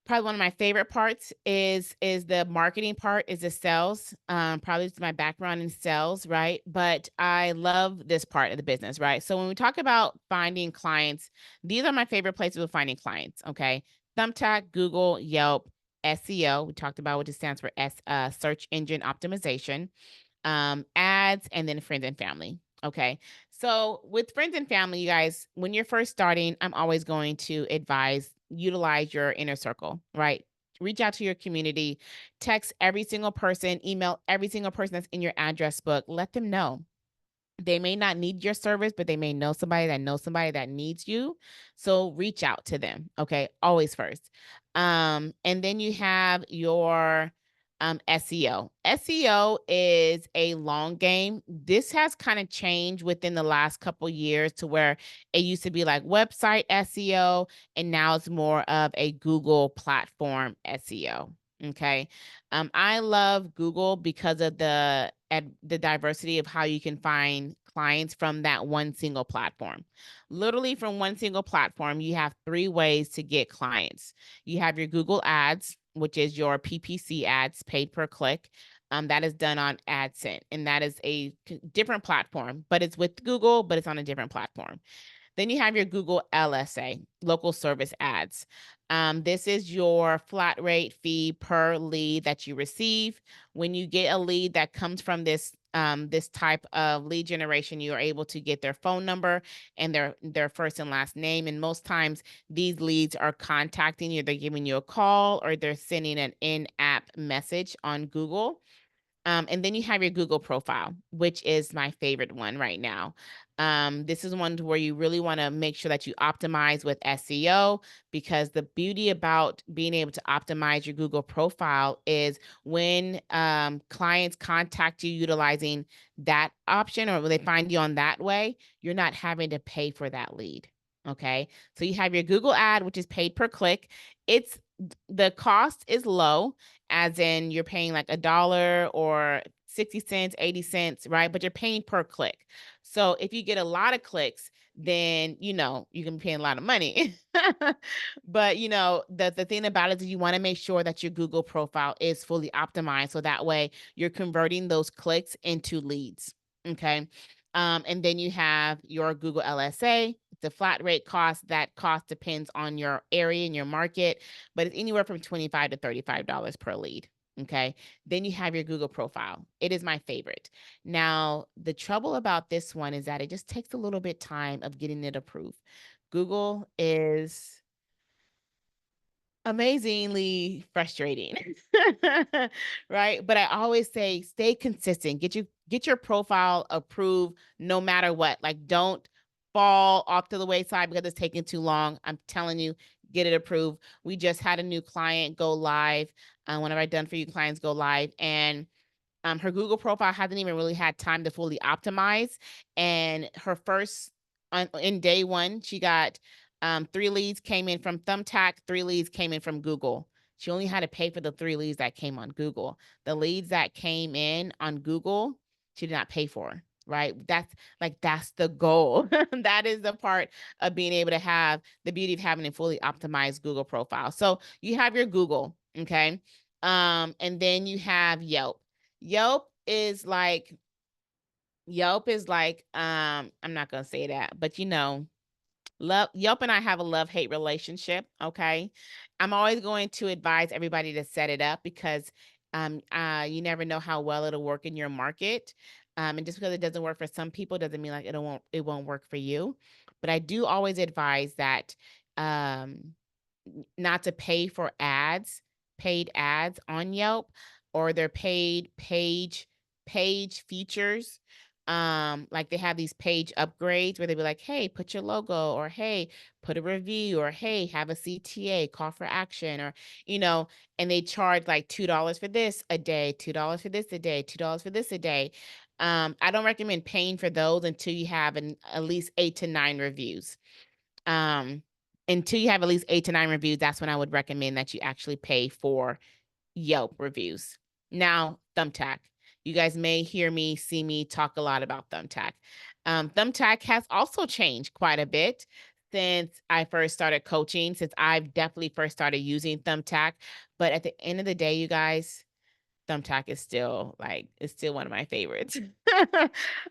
probably one of my favorite parts is the marketing part, is the sales. Probably it's my background in sales, right? But I love this part of the business, right? So when we talk about finding clients, these are my favorite places of finding clients. Okay. Thumbtack, Google, Yelp, SEO. We talked about what it stands for search engine optimization, ads, and then friends and family. Okay. So with friends and family, you guys, when you're first starting, I'm always going to advise utilize your inner circle, right? Reach out to your community, text every single person, email every single person that's in your address book. Let them know. They may not need your service, but they may know somebody that knows somebody that needs you. So reach out to them. Okay. Always first. And then you have your SEO. SEO is a long game. This has kind of changed within the last couple years to where it used to be like website SEO, and now it's more of a Google platform SEO. Okay. I love Google because of the diversity of how you can find clients from that one single platform. Literally from one single platform, you have 3 ways to get clients. You have your Google Ads, which is your PPC ads, paid per click. That is done on AdSense, and that is a different platform, but it's with Google, but it's on a different platform. Then you have your Google LSA, local service ads. This is your flat rate fee per lead that you receive. When you get a lead that comes from this type of lead generation, you are able to get their phone number and their first and last name. And most times these leads are contacting you, they're giving you a call, or they're sending an in-app message on Google. And then you have your Google profile, which is my favorite one right now. This is one where you really want to make sure that you optimize with SEO, because the beauty about being able to optimize your Google profile is when clients contact you utilizing that option, or when they find you on that way, you're not having to pay for that lead. Okay. So you have your Google ad, which is paid per click. It's the cost is low, as in you're paying like $1 or 60 cents, 80 cents, right? But you're paying per click. So if you get a lot of clicks, then you can be paying a lot of money. But the thing about it is you want to make sure that your Google profile is fully optimized, so that way you're converting those clicks into leads. Okay. And then you have your Google LSA. It's a flat rate cost. That cost depends on your area and your market, but it's anywhere from $25 to $35 per lead. Okay. Then you have your Google profile. It is my favorite. Now, the trouble about this one is that it just takes a little bit time of getting it approved. Google is amazingly frustrating. Right? But I always say stay consistent. Get your profile approved no matter what. Like, don't fall off to the wayside because it's taking too long. I'm telling you, get it approved. We just had a new client go live. One of our done for you clients go live, and her Google profile hasn't even really had time to fully optimize. And her first in day one, she got 3 leads came in from Thumbtack, 3 leads came in from Google. She only had to pay for the 3 leads that came on Google. The leads that came in on Google, she did not pay for. Right. That's the goal. That is the part of being able to have the beauty of having a fully optimized Google profile. So you have your Google. Okay. And then you have Yelp. Yelp is like I'm not gonna say that, but love Yelp and I have a love-hate relationship. Okay. I'm always going to advise everybody to set it up, because you never know how well it'll work in your market. And just because it doesn't work for some people doesn't mean like it won't work for you. But I do always advise that um not to pay for paid ads on Yelp, or their paid page features. Like they have these page upgrades where they be like, hey, put your logo, or hey, put a review, or hey, have a CTA, call for action, or and they charge like $2 for this a day, $2 for this a day, $2 for this a day. I don't recommend paying for those until you have at least 8 to 9 reviews. Um, until you have at least 8 to 9 reviews, that's when I would recommend that you actually pay for Yelp reviews. Now, Thumbtack. You guys may see me talk a lot about Thumbtack. Thumbtack has also changed quite a bit since I first started coaching, since I've definitely first started using Thumbtack. But at the end of the day, you guys, Thumbtack is still one of my favorites.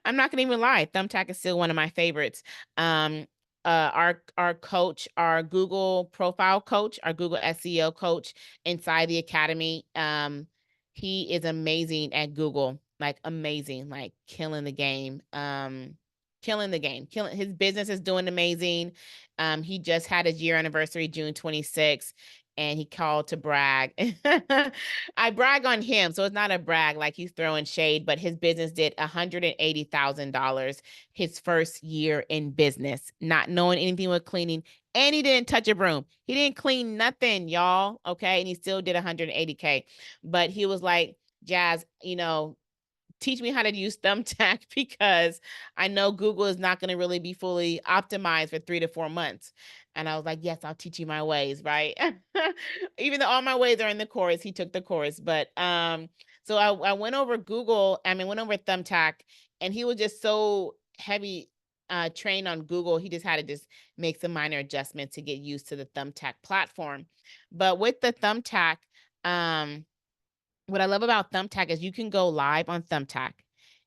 I'm not gonna even lie. Thumbtack is still one of my favorites. Our coach, our Google profile coach, our Google SEO coach inside the academy, he is amazing at Google, like amazing, like killing the game. killing the game. Killing his business is doing amazing. He just had his year anniversary, June 26th, and he called to brag. I brag on him, so it's not a brag like he's throwing shade, but his business did $180,000 his first year in business, not knowing anything with cleaning, and he didn't touch a broom. He didn't clean nothing, y'all. Okay, and he still did 180K. But he was like, Jazz, teach me how to use Thumbtack because I know Google is not going to really be fully optimized for 3 to 4 months. And I was like, yes, I'll teach you my ways, right? Even though all my ways are in the course, he took the course. But so I went over went over Thumbtack, and he was just so heavy trained on Google. He just had to just make some minor adjustments to get used to the Thumbtack platform. But with the Thumbtack, what I love about Thumbtack is you can go live on Thumbtack.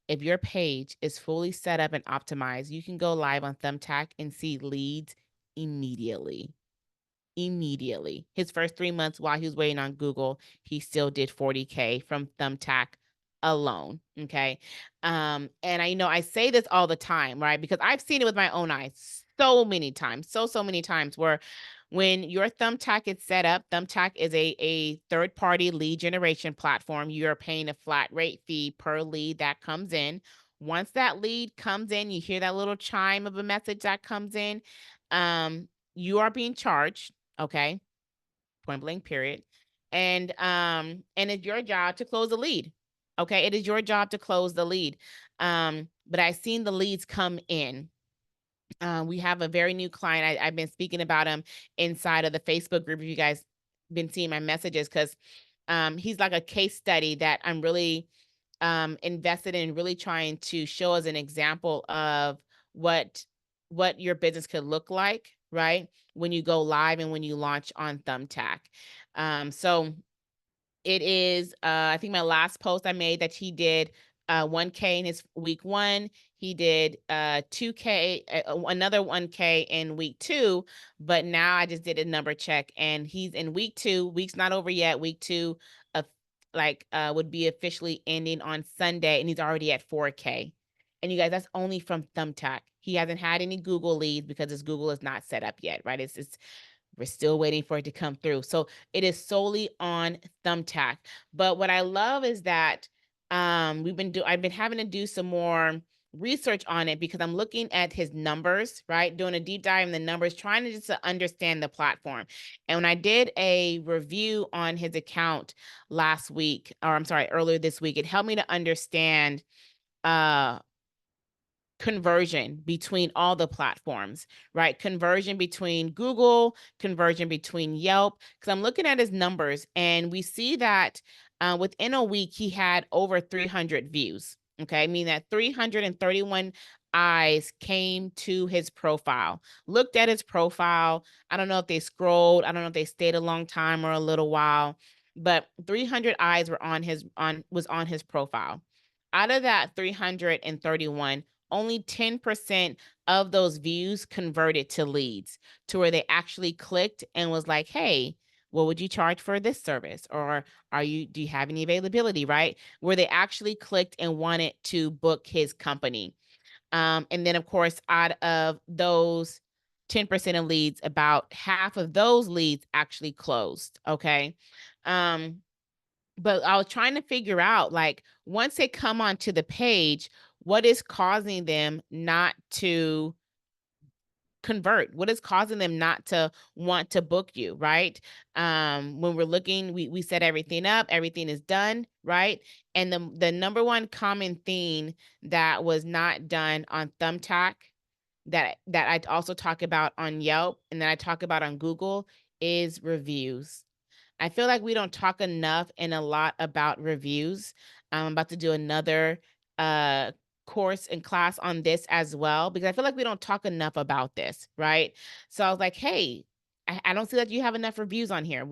If your page is fully set up and optimized, you can go live on Thumbtack and see leads immediately. Immediately. His first 3 months while he was waiting on Google, he still did 40K from Thumbtack alone. Okay. And I say this all the time, right? Because I've seen it with my own eyes so many times, so many times where when your Thumbtack is set up, Thumbtack is a third-party lead generation platform. You're paying a flat rate fee per lead that comes in. Once that lead comes in, you hear that little chime of a message that comes in. You are being charged, okay? Point blank, period. And it's your job to close the lead. Okay, it is your job to close the lead. But I've seen the leads come in. We have a very new client. I've been speaking about him inside of the Facebook group. If you guys been seeing my messages, because he's like a case study that I'm really invested in, really trying to show as an example of what your business could look like, right? When you go live and when you launch on Thumbtack. So it is, I think my last post I made that he did 1K in his week 1. He did 2K, another 1K in week 2. But now I just did a number check and he's in week 2. Week's not over yet. Week 2 would be officially ending on Sunday, and he's already at 4K. And you guys, that's only from Thumbtack. He hasn't had any Google leads because his Google is not set up yet, right? We're still waiting for it to come through. So it is solely on Thumbtack. But what I love is that I've been having to do some more research on it because I'm looking at his numbers, right? Doing a deep dive in the numbers, trying to just understand the platform. And when I did a review on his account earlier this week, it helped me to understand conversion between all the platforms, right? Conversion between Google, conversion between Yelp. Because I'm looking at his numbers and we see that within a week, he had over 300 views. Okay. I mean that 331 eyes came to his profile, looked at his profile. I don't know if they scrolled. I don't know if they stayed a long time or a little while, but 300 eyes was on his profile. Out of that 331, only 10% of those views converted to leads, to where they actually clicked and was like, hey, what would you charge for this service? Or do you have any availability, right? Where they actually clicked and wanted to book his company. And then of course, out of those 10% of leads, about half of those leads actually closed. Okay. But I was trying to figure out, like, once they come onto the page, what is causing them not to convert? What is causing them not to want to book you, right? When we're looking, we set everything up, everything is done, right? And the number one common theme that was not done on Thumbtack, that I also talk about on Yelp and that I talk about on Google, is reviews. I feel like we don't talk enough and a lot about reviews. I'm about to do another course and class on this as well, because I feel like we don't talk enough about this, right? So I was like, hey, I don't see that you have enough reviews on here.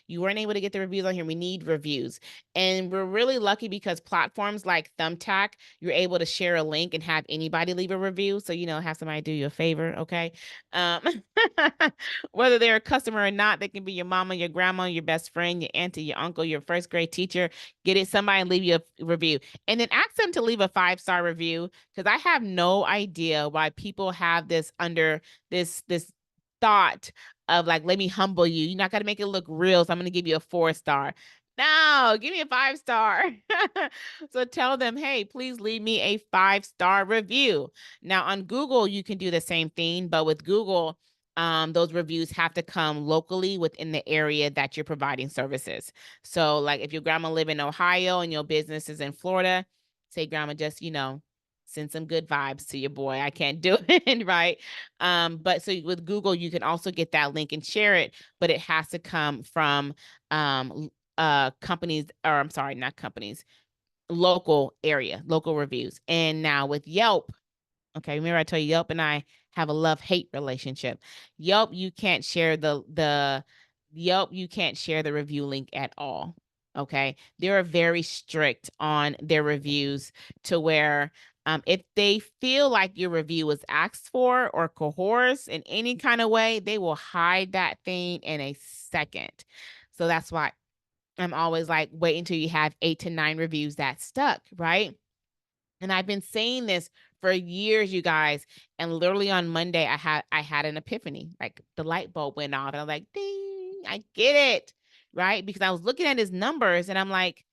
You weren't able to get the reviews on here. We need reviews. And we're really lucky because platforms like Thumbtack, you're able to share a link and have anybody leave a review. So, have somebody do you a favor, okay? Um, whether they're a customer or not, they can be your mama, your grandma, your best friend, your auntie, your uncle, your first grade teacher. Get it somebody and leave you a review. And then ask them to leave a 5-star review, because I have no idea why people have this under this thought of like, let me humble you. You're not gonna make it look real, so I'm gonna give you a 4-star. No, give me a 5-star. So tell them, hey, please leave me a 5-star review. Now on Google, you can do the same thing, but with Google, those reviews have to come locally within the area that you're providing services. So like if your grandma live in Ohio and your business is in Florida, say grandma, just, send some good vibes to your boy. I can't do it, right? But so with Google, you can also get that link and share it, but it has to come from companies, or I'm sorry, not companies, local reviews. And now with Yelp, okay, remember I told you Yelp and I have a love-hate relationship. Yelp, you can't share the Yelp, you can't share the review link at all. Okay. They're very strict on their reviews, to where if they feel like your review was asked for or coerced in any kind of way, they will hide that thing in a second. So that's why I'm always like, wait until you have 8 to 9 reviews that stuck, right? And I've been saying this for years, you guys. And literally on Monday, I had an epiphany. Like the light bulb went off, and I was like, ding, I get it. Right. Because I was looking at his numbers and I'm like,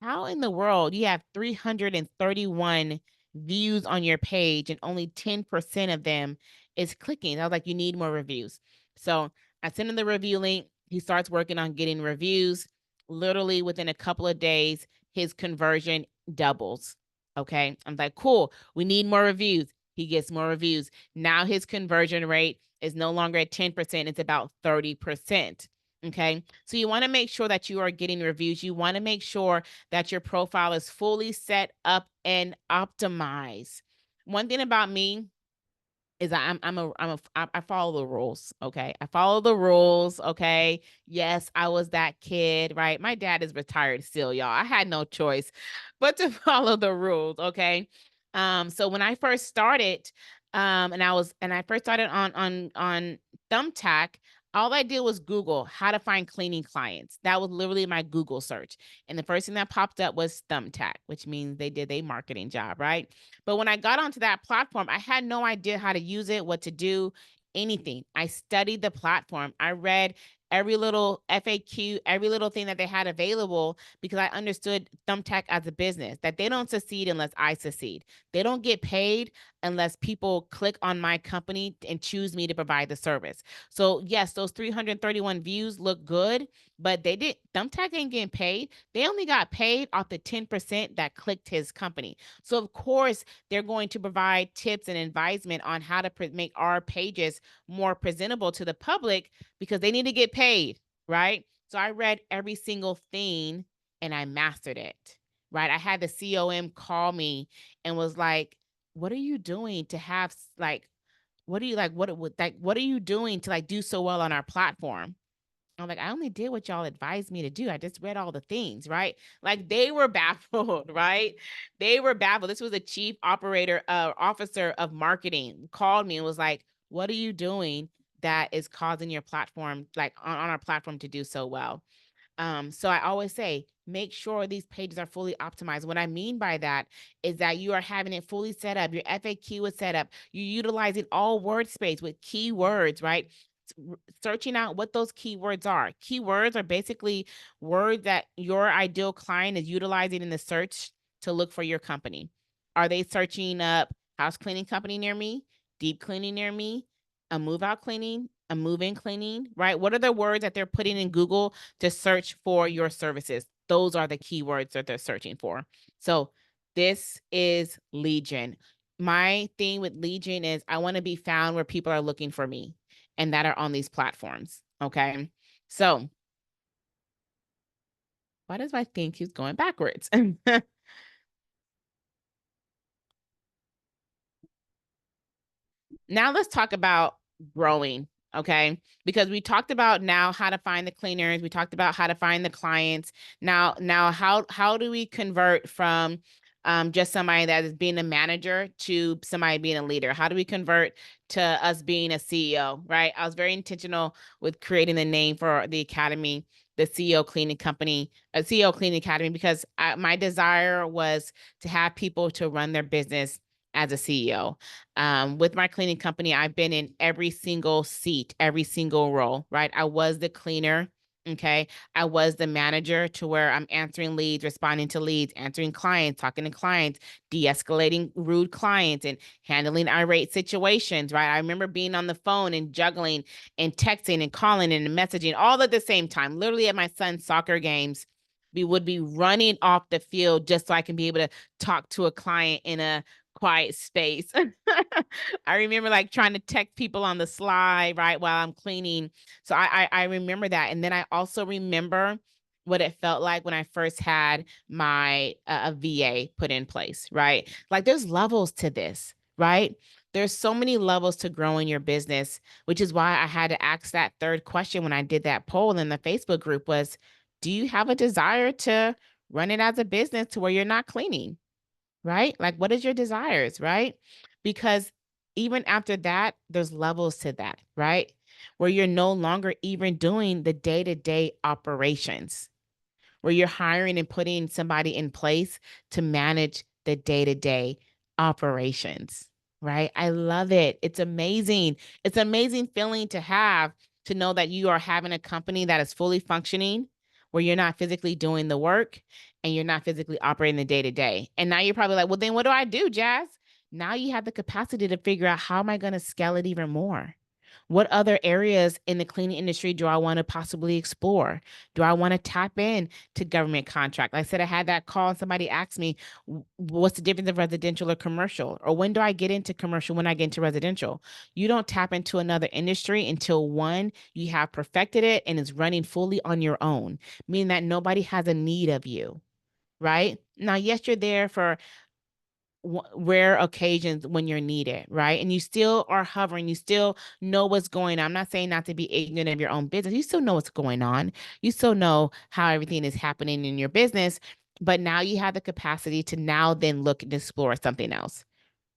how in the world you have 331 views on your page and only 10% of them is clicking? I was like, you need more reviews. So I sent him the review link. He starts working on getting reviews. Literally within a couple of days, his conversion doubles. Okay. I'm like, cool. We need more reviews. He gets more reviews. Now his conversion rate is no longer at 10%. It's about 30%. Okay. So you want to make sure that you are getting reviews. You want to make sure that your profile is fully set up and optimized. One thing about me is I follow the rules. Okay. I follow the rules. Okay. Yes, I was that kid, right? My dad is retired still, y'all. I had no choice but to follow the rules. Okay. So when I first started, and I first started on Thumbtack, all I did was Google how to find cleaning clients. That was literally my Google search. And the first thing that popped up was Thumbtack, which means they did a marketing job, right? But when I got onto that platform, I had no idea how to use it, what to do, anything. I studied the platform. I read every little FAQ, every little thing that they had available, because I understood Thumbtack as a business, that they don't succeed unless I succeed. They don't get paid unless people click on my company and choose me to provide the service. So yes, those 331 views look good, but Thumbtack ain't getting paid. They only got paid off the 10% that clicked his company. So of course, they're going to provide tips and advisement on how to make our pages more presentable to the public, because they need to get paid, right? So I read every single thing and I mastered it, right? I had the COM call me and was like, what are you doing to have like, what are you like, what are you doing to like do so well on our platform? I'm like, I only did what y'all advised me to do. I just read all the things, right? Like they were baffled, right? They were baffled. This was a chief officer of marketing called me and was like, what are you doing that is causing your platform, like on our platform, to do so well? So I always say, make sure these pages are fully optimized. What I mean by that is that you are having it fully set up. Your FAQ is set up. You're utilizing all word space with keywords, right? Searching out what those keywords are. Keywords are basically words that your ideal client is utilizing in the search to look for your company. Are they searching up house cleaning company near me, deep cleaning near me, a move out cleaning, a move in cleaning, right? What are the words that they're putting in Google to search for your services? Those are the keywords that they're searching for. So this is Legion. My thing with Legion is I want to be found where people are looking for me and that are on these platforms. Okay. So why does my thing keep going backwards? Now let's talk about growing. Okay. Because we talked about now how to find the cleaners. We talked about how to find the clients. Now how do we convert from just somebody that is being a manager to somebody being a leader? How do we convert to us being a CEO, right? I was very intentional with creating the name for the academy, the CEO Cleaning Company, a CEO Cleaning Academy, because my desire was to have people to run their business as a CEO. With my cleaning company, I've been in every single seat, every single role, right? I was the cleaner. Okay. I was the manager to where I'm answering leads, responding to leads, answering clients, talking to clients, de-escalating rude clients and handling irate situations, right? I remember being on the phone and juggling and texting and calling and messaging all at the same time. Literally at my son's soccer games, we would be running off the field just so I can be able to talk to a client in a quiet space. I remember like trying to text people on the slide, right, while I'm cleaning. So I remember that. And then I also remember what it felt like when I first had my a VA put in place, right? Like there's levels to this, right? There's so many levels to growing your business, which is why I had to ask that third question when I did that poll in the Facebook group was, do you have a desire to run it as a business to where you're not cleaning? Right? Like, what is your desires, right? Because even after that, there's levels to that, right? Where you're no longer even doing the day-to-day operations, where you're hiring and putting somebody in place to manage the day-to-day operations, right? I love it. It's amazing. It's an amazing feeling to have to know that you are having a company that is fully functioning, where you're not physically doing the work and you're not physically operating the day-to-day. And now you're probably like, well, then what do I do, Jazz? Now you have the capacity to figure out how am I going to scale it even more? What other areas in the cleaning industry do I want to possibly explore? Do I want to tap in to government contract? Like I said, I had that call and somebody asked me, what's the difference of residential or commercial? Or when do I get into commercial, when I get into residential? You don't tap into another industry until one, you have perfected it and is running fully on your own, meaning that nobody has a need of you, right? Now, yes, you're there for rare occasions when you're needed, right? And you still are hovering, you still know what's going on. I'm not saying not to be ignorant of your own business. You still know what's going on. You still know how everything is happening in your business, but now you have the capacity to now then look and explore something else.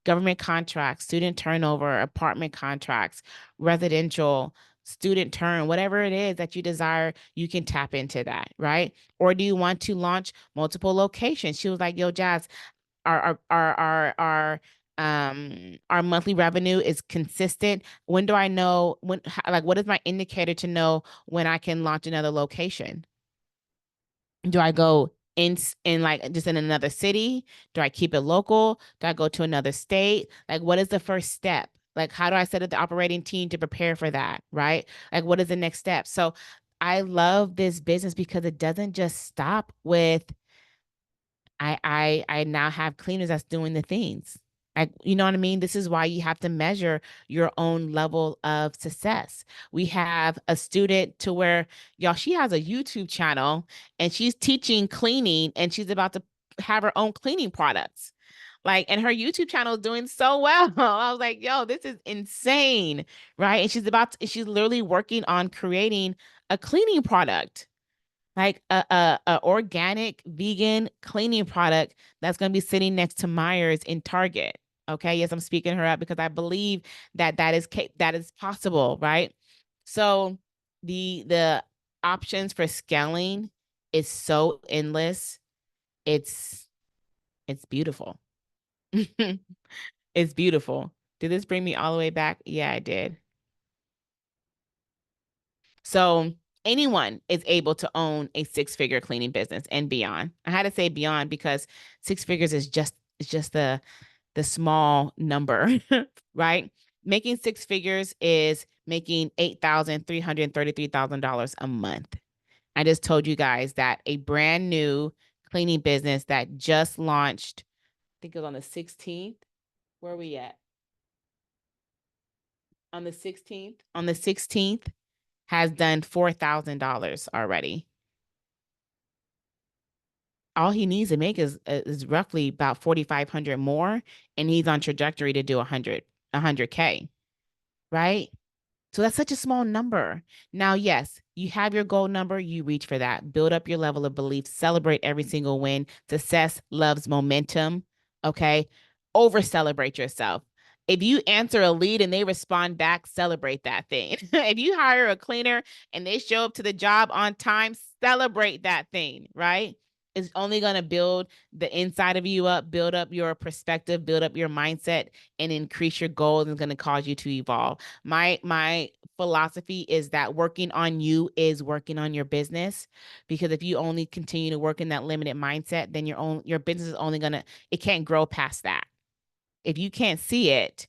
Government contracts, student turnover, apartment contracts, residential, student turn, whatever it is that you desire, you can tap into that, right? Or do you want to launch multiple locations? She was like, yo, Jazz, our monthly revenue is consistent. When do I know like what is my indicator to know when I can launch another location? Do I go in like just in another city? Do I keep it local? Do I go to another state? Like what is the first step? Like how do I set up the operating team to prepare for that, right? Like what is the next step? So I love this business because it doesn't just stop with I now have cleaners that's doing the things. Like, you know what I mean? This is why you have to measure your own level of success. We have a student to where, y'all, she has a YouTube channel and she's teaching cleaning and she's about to have her own cleaning products. Like, and her YouTube channel is doing so well. I was like, yo, this is insane. Right. And she's literally working on creating a cleaning product, like a organic vegan cleaning product that's going to be sitting next to Myers in Target. Okay, yes, I'm speaking her up because I believe that that is possible, right? So the options for scaling is so endless. It's it's beautiful. It's beautiful. Did this bring me all the way back? Yeah, I did. So anyone is able to own a six-figure cleaning business and beyond. I had to say beyond because six figures is just the small number, right? Making six figures is making $8,333 a month. I just told you guys that a brand new cleaning business that just launched, I think it was on the 16th. Where are we at? On the 16th. On the 16th has done $4,000 already. All he needs to make is roughly about 4,500 more, and he's on trajectory to do 100K, right? So that's such a small number. Now, yes, you have your goal number, you reach for that. Build up your level of belief, celebrate every single win. Success loves momentum. Okay. Over celebrate yourself. If you answer a lead and they respond back, celebrate that thing. If you hire a cleaner and they show up to the job on time, celebrate that thing, right? It's only going to build the inside of you up, build up your perspective, build up your mindset, and increase your goals, and it's going to cause you to evolve. My philosophy is that working on you is working on your business, because if you only continue to work in that limited mindset, then your business is only going to, it can't grow past that. If you can't see it,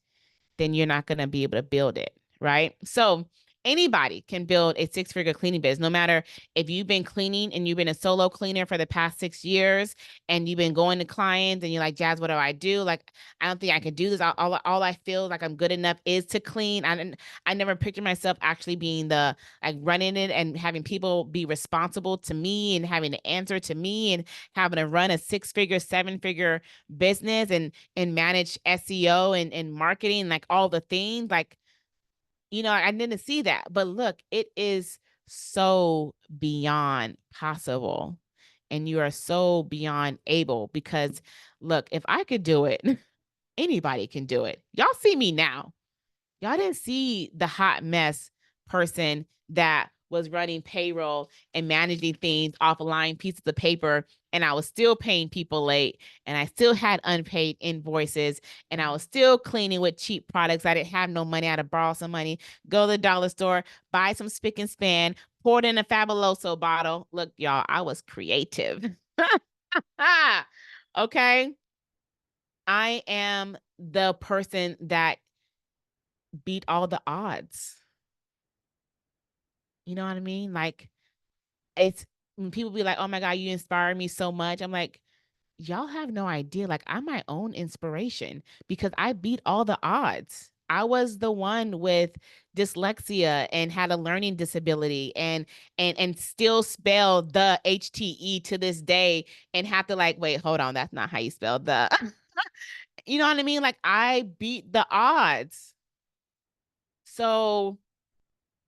then you're not going to be able to build it, right? So anybody can build a six-figure cleaning business, no matter if you've been cleaning and you've been a solo cleaner for the past 6 years and you've been going to clients and you're like, Jazz, what do I do? Like, I don't think I could do this. All I feel like I'm good enough is to clean. I never pictured myself actually being the, like, running it and having people be responsible to me and having to answer to me and having to run a six-figure, seven-figure business and manage SEO and marketing, like all the things. Like, I didn't see that. But look, it is so beyond possible. And you are so beyond able, because look, if I could do it, anybody can do it. Y'all see me now. Y'all didn't see the hot mess person that was running payroll and managing things off a line pieces of paper, and I was still paying people late, and I still had unpaid invoices, and I was still cleaning with cheap products. I didn't have no money. I had to borrow some money, go to the dollar store, buy some spick and span, pour it in a Fabuloso bottle. Look, y'all, I was creative. Okay. I am the person that beat all the odds. You know what I mean? Like, it's when people be like, "Oh my God, you inspire me so much." I'm like, y'all have no idea. Like, I'm my own inspiration because I beat all the odds. I was the one with dyslexia and had a learning disability and still spell the HTE to this day and have to, like, wait, hold on, that's not how you spell the. You know what I mean? Like, I beat the odds. So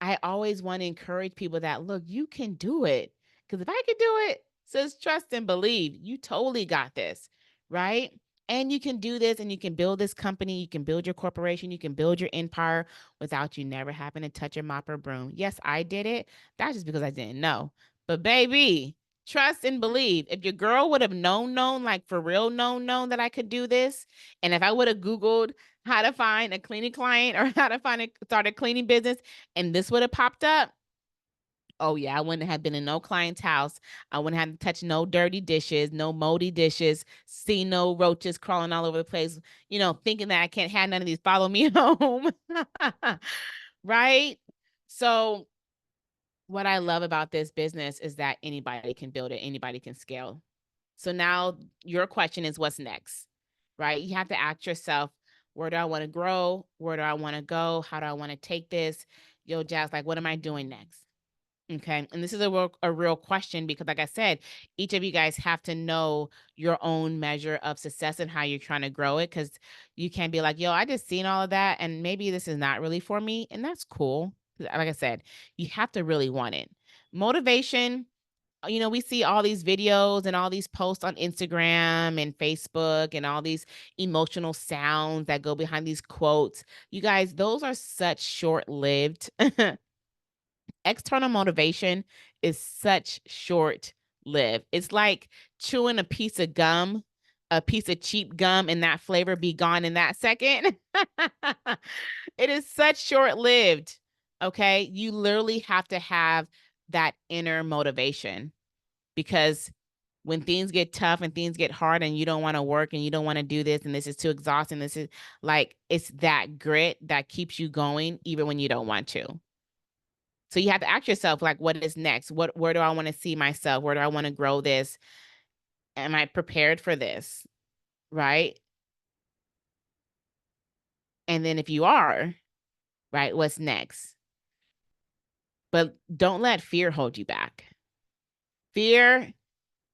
I always want to encourage people that, look, you can do it. Because if I can do it, says trust and believe. You totally got this, right? And you can do this, and you can build this company. You can build your corporation. You can build your empire without you never having to touch a mop or broom. Yes, I did it. That's just because I didn't know. But baby, trust and believe. If your girl would have known, like for real, known that I could do this, and if I would have Googled how to find a cleaning client or how to start a cleaning business, and this would have popped up, oh yeah, I wouldn't have been in no client's house. I wouldn't have to touch no dirty dishes, no moldy dishes, see no roaches crawling all over the place, thinking that I can't have none of these follow me home. Right? So what I love about this business is that anybody can build it, anybody can scale. So now your question is, what's next? Right? You have to ask yourself, where do I want to grow? Where do I want to go? How do I want to take this? Yo, Jazz, like, what am I doing next? Okay. And this is a real question, because like I said, each of you guys have to know your own measure of success and how you're trying to grow it. Cause you can't be like, yo, I just seen all of that and maybe this is not really for me. And that's cool. Like I said, you have to really want it. Motivation, we see all these videos and all these posts on Instagram and Facebook and all these emotional sounds that go behind these quotes. You guys, those are such short-lived. External motivation is such short-lived. It's like chewing a piece of gum, a piece of cheap gum, and that flavor be gone in that second. It is such short-lived. Okay. You literally have to have that inner motivation, because when things get tough and things get hard and you don't want to work and you don't want to do this and this is too exhausting, this is like, it's that grit that keeps you going even when you don't want to. So you have to ask yourself, like, what is next? Where do I want to see myself? Where do I want to grow this? Am I prepared for this? Right? And then if you are, right, what's next? But don't let fear hold you back. Fear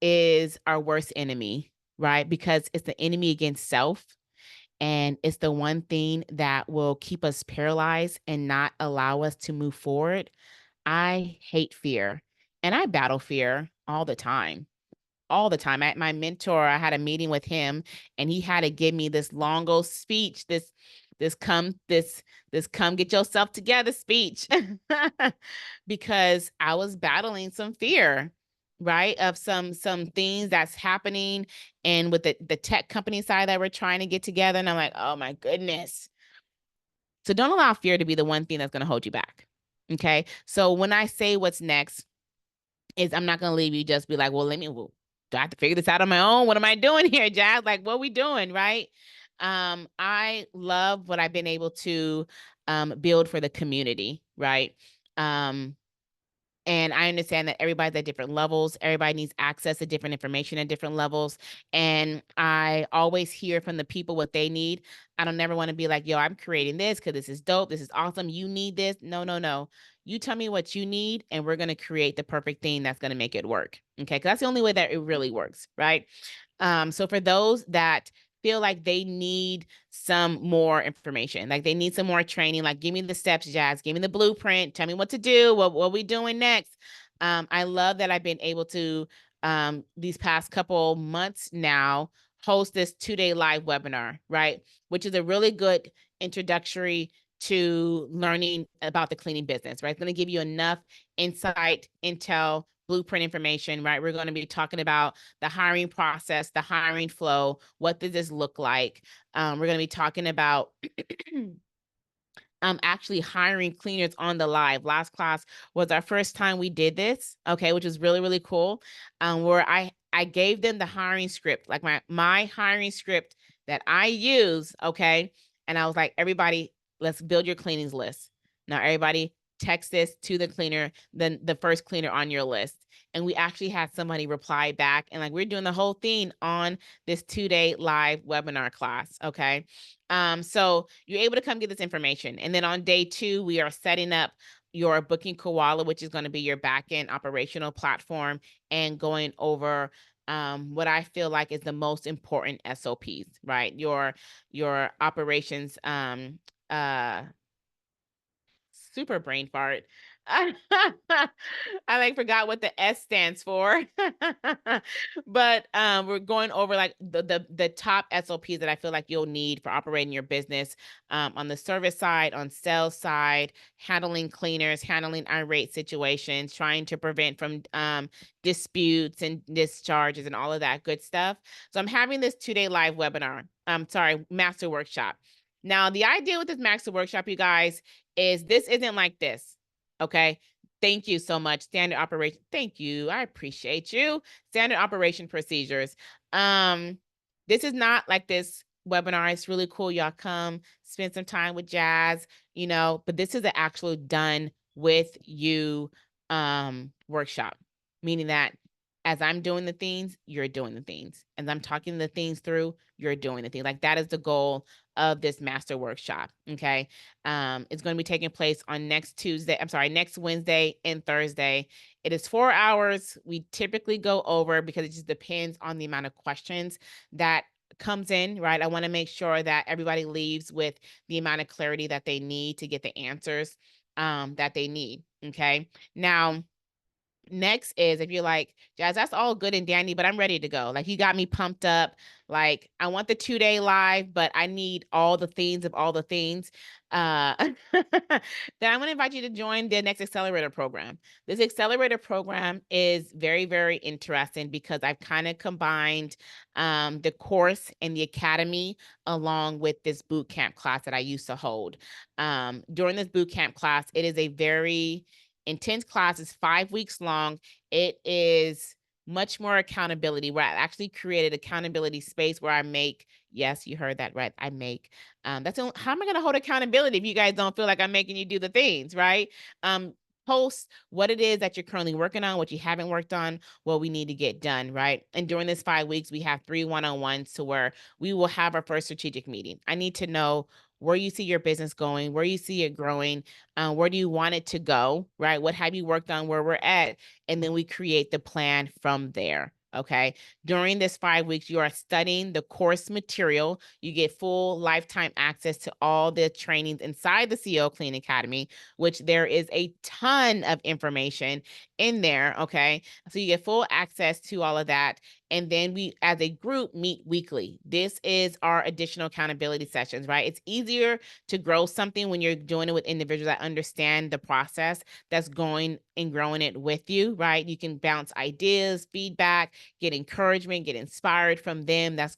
is our worst enemy, right? Because it's the enemy against self. And it's the one thing that will keep us paralyzed and not allow us to move forward. I hate fear, and I battle fear all the time. All the time. My mentor, I had a meeting with him, and he had to give me this long old speech, this come this come get yourself together speech, because I was battling some fear, right, of some things that's happening, and with the tech company side that we're trying to get together, and I'm like, oh my goodness. So don't allow fear to be the one thing that's going to hold you back. Okay. So when I say what's next, is I'm not going to leave you just be like, well, do I have to figure this out on my own? What am I doing here, Jazz? Like, what are we doing? Right. I love what I've been able to build for the community. Right. Um, and I understand that everybody's at different levels. Everybody needs access to different information at different levels. And I always hear from the people what they need. I don't never want to be like, yo, I'm creating this because this is dope. This is awesome. You need this. No, no, no. You tell me what you need, and we're going to create the perfect thing that's going to make it work. Okay. Because that's the only way that it really works. Right. So for those that feel like they need some more information, like they need some more training, like give me the steps, Jazz, give me the blueprint, tell me what to do, what we doing next. I love that I've been able to these past couple months now host this 2-day live webinar, right? Which is a really good introductory to learning about the cleaning business, right? It's going to give you enough insight, intel, blueprint information, right? We're going to be talking about the hiring process, the hiring flow. What does this look like? We're going to be talking about actually hiring cleaners on the live. Last class was our first time we did this, okay, which was really, really cool. Where I gave them the hiring script, like my hiring script that I use, okay, and I was like, everybody, let's build your cleanings list. Now, everybody, text this to the cleaner, then the first cleaner on your list. And we actually had somebody reply back, and like we're doing the whole thing on this 2-day live webinar class, okay. So you're able to come get this information. And then on day 2, we are setting up your Booking Koala, which is going to be your backend operational platform, and going over what I feel like is the most important SOPs, right? Your operations uh super brain fart. I like forgot what the S stands for. But we're going over like the top SOPs that I feel like you'll need for operating your business on the service side, on sales side, handling cleaners, handling irate situations, trying to prevent from disputes and discharges and all of that good stuff. So I'm having this 2-day live webinar. Master workshop. Now, the idea with this master workshop, you guys, is this isn't like this. Okay. Thank you so much. Standard operation. Thank you. I appreciate you. Standard operation procedures. This is not like this webinar. It's really cool. Y'all come spend some time with Jazz, but this is an actual done with you workshop, meaning that as I'm doing the things, you're doing the things. As I'm talking the things through, you're doing the things. Like that is the goal of this master workshop. Okay. It's going to be taking place on next Wednesday and Thursday. It is 4 hours. We typically go over because it just depends on the amount of questions that comes in, right? I want to make sure that everybody leaves with the amount of clarity that they need to get the answers that they need. Okay. Now, next is if you're like, Jazz, that's all good and dandy, but I'm ready to go. Like you got me pumped up. Like I want the 2-day live, but I need all the things of all the things. Then I'm going to invite you to join the next accelerator program. This accelerator program is very, very interesting because I've kind of combined the course and the academy along with this boot camp class that I used to hold. During this boot camp class, it is a very intense class. Is 5 weeks long. It is much more accountability, where I actually created accountability space where I make, yes, you heard that right. I make, how am I going to hold accountability if you guys don't feel like I'm making you do the things, right? Post what it is that you're currently working on, what you haven't worked on, what we need to get done, right? And during this 5 weeks, we have 3 one-on-ones to where we will have our first strategic meeting. I need to know where you see your business going, where you see it growing, where do you want it to go, right? What have you worked on, where we're at? And then we create the plan from there. Okay. During this 5 weeks, you are studying the course material. You get full lifetime access to all the trainings inside the CEO Clean Academy, which there is a ton of information in there. Okay. So you get full access to all of that. And then we, as a group, meet weekly. This is our additional accountability sessions, right? It's easier to grow something when you're doing it with individuals that understand the process that's going and growing it with you, right? You can bounce ideas, feedback, get encouragement, get inspired from them. That's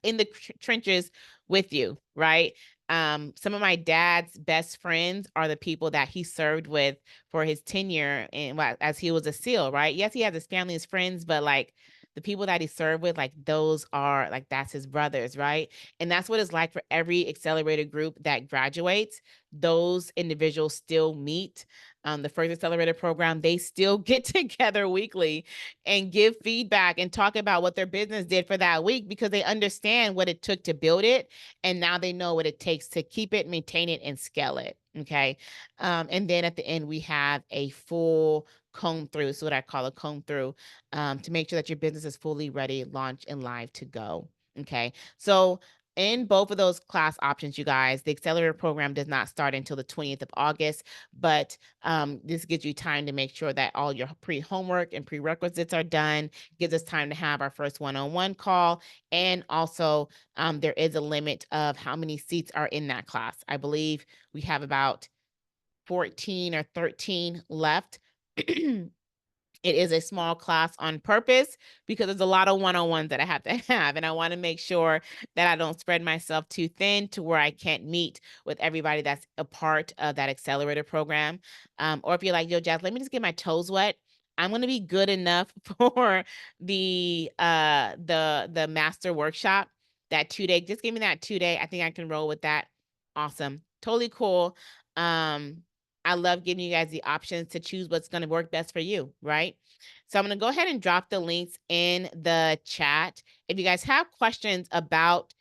in the trenches with you, right? Some of my dad's best friends are the people that he served with for his tenure and as he was a SEAL, right? Yes, he has his family, his friends, but like the people that he served with, like those are like that's his brothers, right? And that's what it's like for every accelerator group that graduates. Those individuals still meet. The first accelerator program, they still get together weekly and give feedback and talk about what their business did for that week because they understand what it took to build it. And now they know what it takes to keep it, maintain it, and scale it. Okay. And then at the end, we have a full comb through. So what I call a comb through to make sure that your business is fully ready, launched, and live to go. Okay. So in both of those class options, you guys, the accelerator program does not start until the 20th of August, but this gives you time to make sure that all your pre-homework and prerequisites are done, gives us time to have our first one-on-one call, and also there is a limit of how many seats are in that class. I believe we have about 14 or 13 left. It is a small class on purpose because there's a lot of one-on-ones that I have to have. And I want to make sure that I don't spread myself too thin to where I can't meet with everybody that's a part of that accelerator program. Or if you're like, yo, Jazz, let me just get my toes wet. I'm going to be good enough for the master workshop, that 2 day. Just give me that 2 day. I think I can roll with that. Awesome. Totally cool. I love giving you guys the options to choose what's going to work best for you, right? So I'm going to go ahead and drop the links in the chat. If you guys have questions about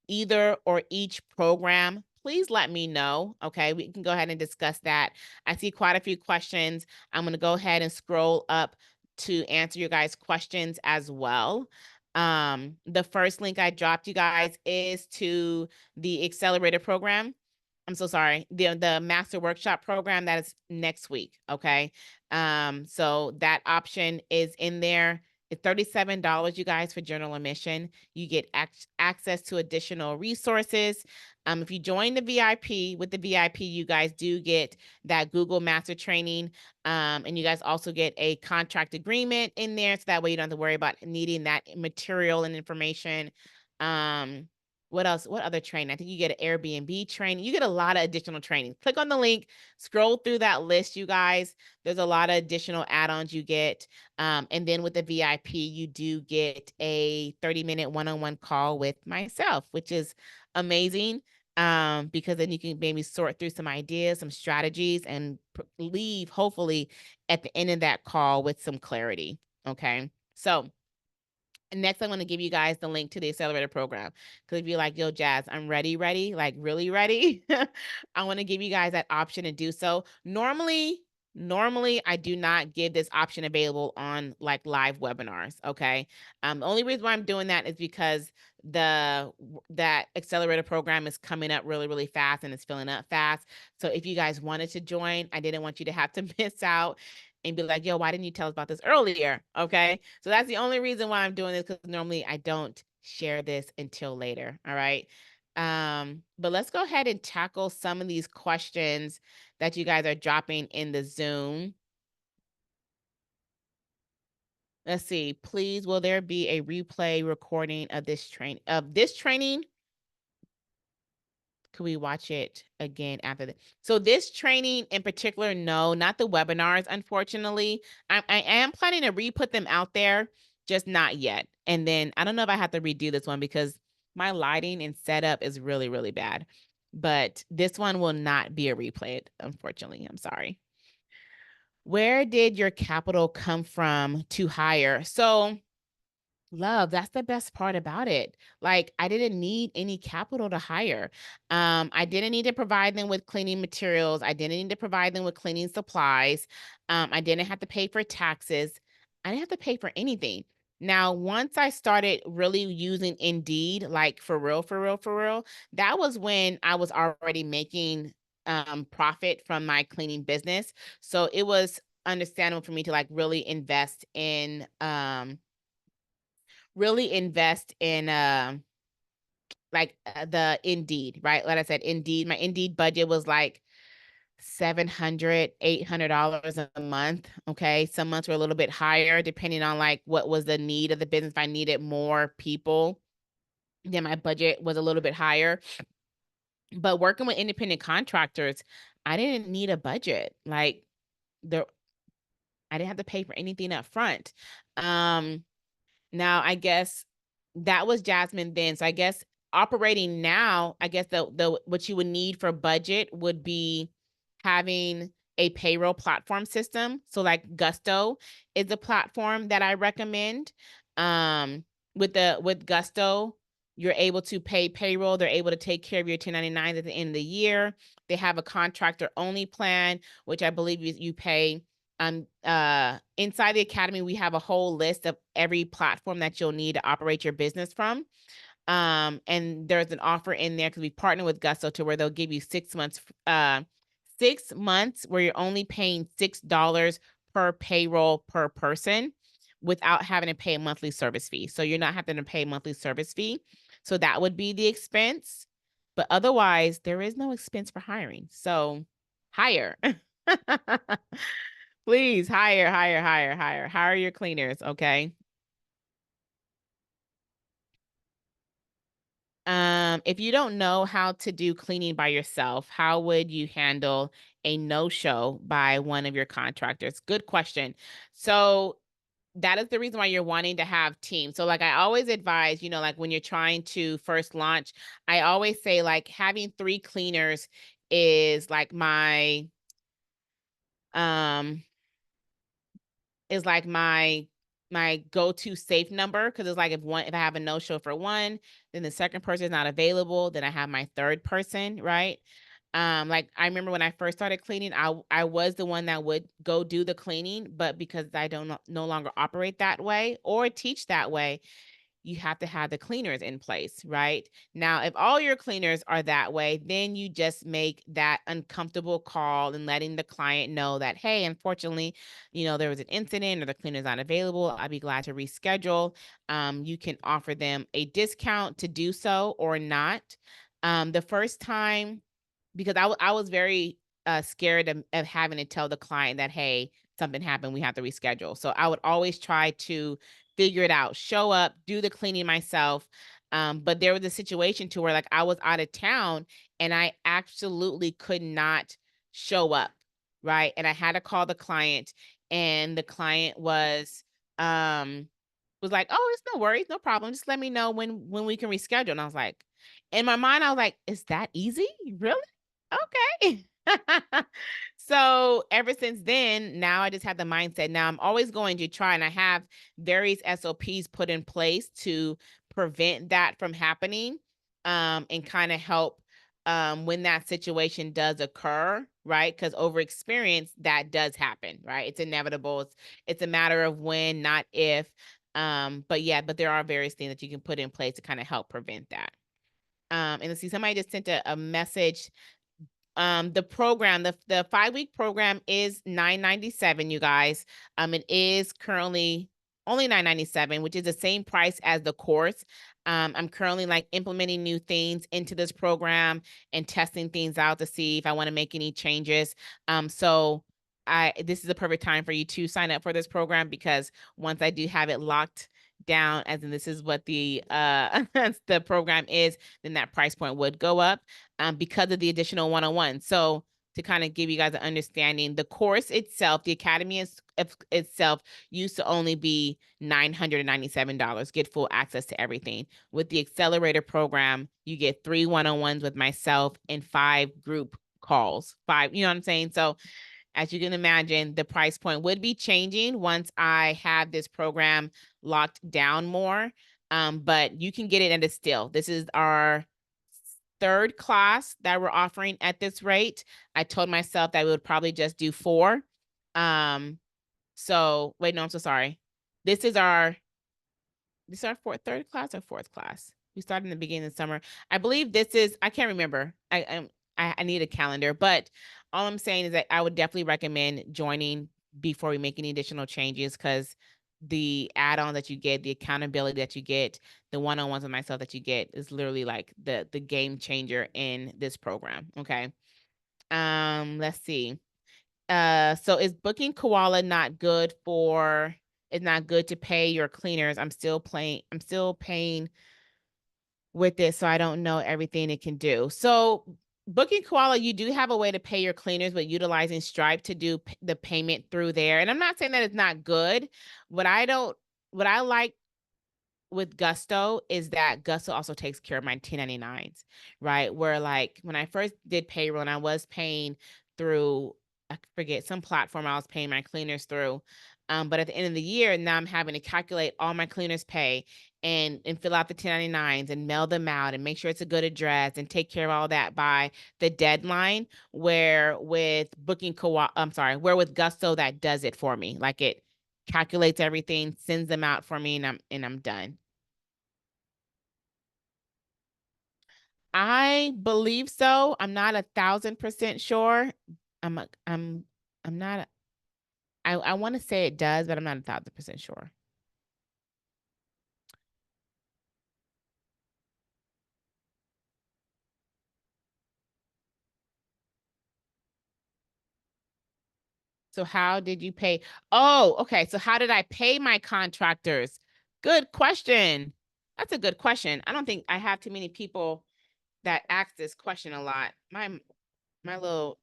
either or each program, please let me know. Okay, we can go ahead and discuss that. I see quite a few questions. I'm going to go ahead and scroll up to answer your guys' questions as well. The first link I dropped you guys is to the accelerator program. I'm so sorry. The master workshop program that is next week. Okay. So that option is in there. It's $37, you guys, for general admission. You get access to additional resources. If you join the VIP, with the VIP, you guys do get that Google Master Training. And you guys also get a contract agreement in there. So that way you don't have to worry about needing that material and information. What else? What other training? I think you get an Airbnb training. You get a lot of additional training. Click on the link, scroll through that list, you guys. There's a lot of additional add-ons you get. And then with the VIP, you do get a 30-minute one-on-one call with myself, which is amazing. Because then you can maybe sort through some ideas, some strategies, and leave hopefully at the end of that call with some clarity. Okay. So next, I'm going to give you guys the link to the accelerator program. Because if you're like, yo, Jazz, I'm ready, like really ready, I want to give you guys that option to do so. Normally, I do not give this option available on like live webinars. Okay. The only reason why I'm doing that is because that accelerator program is coming up really, really fast and it's filling up fast. So if you guys wanted to join, I didn't want you to have to miss out and be like, yo, why didn't you tell us about this earlier? Okay. So that's the only reason why I'm doing this, because normally I don't share this until later. All right. But let's go ahead and tackle some of these questions that you guys are dropping in the Zoom. Let's see. Please, will there be a replay recording of this training? Could we watch it again after that? So this training in particular, no, not the webinars, unfortunately. I am planning to re-put them out there, just not yet. And then I don't know if I have to redo this one because my lighting and setup is really, really bad. But this one will not be a replay, unfortunately. I'm sorry. Where did your capital come from to hire? So love, that's the best part about it. Like, I didn't need any capital to hire. I didn't need to provide them with cleaning materials. I didn't need to provide them with cleaning supplies. I didn't have to pay for taxes. I didn't have to pay for anything. Now, once I started really using Indeed, like for real, for real, for real, that was when I was already making profit from my cleaning business. So it was understandable for me to like really invest in the Indeed, right? Like I said, Indeed, my Indeed budget was like 700, $800 a month. Okay. Some months were a little bit higher depending on like what was the need of the business. If I needed more people, then my budget was a little bit higher. But working with independent contractors, I didn't need a budget. Like there, I didn't have to pay for anything up front. Um, Now, I guess that was Jazmine then. So I guess operating now, I guess the what you would need for budget would be having a payroll platform system. So like Gusto is a platform that I recommend. Um, with Gusto, you're able to pay payroll. They're able to take care of your 1099s at the end of the year. They have a contractor only plan, which I believe you pay inside the academy. We have a whole list of every platform that you'll need to operate your business from. And there's an offer in there because we partner with Gusto to where they'll give you 6 months, 6 months where you're only paying $6 per payroll per person without having to pay a monthly service fee. So you're not having to pay a monthly service fee. So that would be the expense. But otherwise, there is no expense for hiring. So hire. Please hire, hire, hire, hire. Hire your cleaners, okay? If you don't know how to do cleaning by yourself, how would you handle a no-show by one of your contractors? Good question. So that is the reason why you're wanting to have teams. So like I always advise, like when you're trying to first launch, I always say like having 3 cleaners is like um my go-to safe number, because it's like if I have a no-show for one, then the second person is not available, then I have my third person, right? Like I remember when I first started cleaning, I was the one that would go do the cleaning, but because I don't no longer operate that way or teach that way, you have to have the cleaners in place, right? Now, if all your cleaners are that way, then you just make that uncomfortable call and letting the client know that, hey, unfortunately, there was an incident or the cleaner's not available. I'd be glad to reschedule. You can offer them a discount to do so or not. The first time, because I was very scared of having to tell the client that, hey, something happened, we have to reschedule. So I would always try to figure it out, show up, do the cleaning myself. But there was a situation to where like I was out of town and I absolutely could not show up, right? And I had to call the client, and the client was like, "Oh, it's no worries, no problem. Just let me know when we can reschedule." And I was like, in my mind, I was like, "Is that easy? Really? Okay." So ever since then, now I just have the mindset. Now I'm always going to try, and I have various SOPs put in place to prevent that from happening, and kind of help when that situation does occur, right? Because over experience, that does happen, right? It's inevitable. It's a matter of when, not if. But yeah, but there are various things that you can put in place to kind of help prevent that. And let's see, somebody just sent a message. The program, the 5-week program is $997, you guys. It is currently only $997, which is the same price as the course. I'm currently like implementing new things into this program and testing things out to see if I want to make any changes. So this is a perfect time for you to sign up for this program, because once I do have it locked down, as in this is what the the program is, then that price point would go up because of the additional one-on-one. So to kind of give you guys an understanding, the course itself, the academy itself used to only be $997, get full access to everything. With the accelerator program, you get 3 one-on-ones with myself and 5 group calls. 5, you know what I'm saying? So as you can imagine, the price point would be changing once I have this program locked down more. But you can get it at a still. This is our 3rd class that we're offering at this rate. I told myself that we would probably just do 4. So wait, no, I'm so sorry. This is our This is our third class or fourth class. We started in the beginning of the summer. I believe this is, I can't remember. I need a calendar, but all I'm saying is that I would definitely recommend joining before we make any additional changes, because the add-on that you get, the accountability that you get, the one-on-ones with myself that you get is literally like the game changer in this program. Okay. Let's see. So is booking koala not good for, it's not good to pay your cleaners? I'm still paying with it, so I don't know everything it can do. So booking koala, you do have a way to pay your cleaners, but utilizing Stripe to do the payment through there. And I'm not saying that it's not good. What I don't, what I like with Gusto is that Gusto also takes care of my 1099s, right? Where like when I first did payroll and I was paying through, I forget, some platform I was paying my cleaners through. But at the end of the year, now I'm having to calculate all my cleaners pay and fill out the 1099s and mail them out and make sure it's a good address and take care of all that by the deadline. Where with where with Gusto that does it for me. Like it calculates everything, sends them out for me, and I'm done. I believe so. I'm not 1,000% sure. I'm a, I'm not. I want to say it does, but I'm not 1,000% sure. So how did you pay? Oh, okay. So how did I pay my contractors? Good question. That's a good question. I don't think I have too many people that ask this question a lot. My little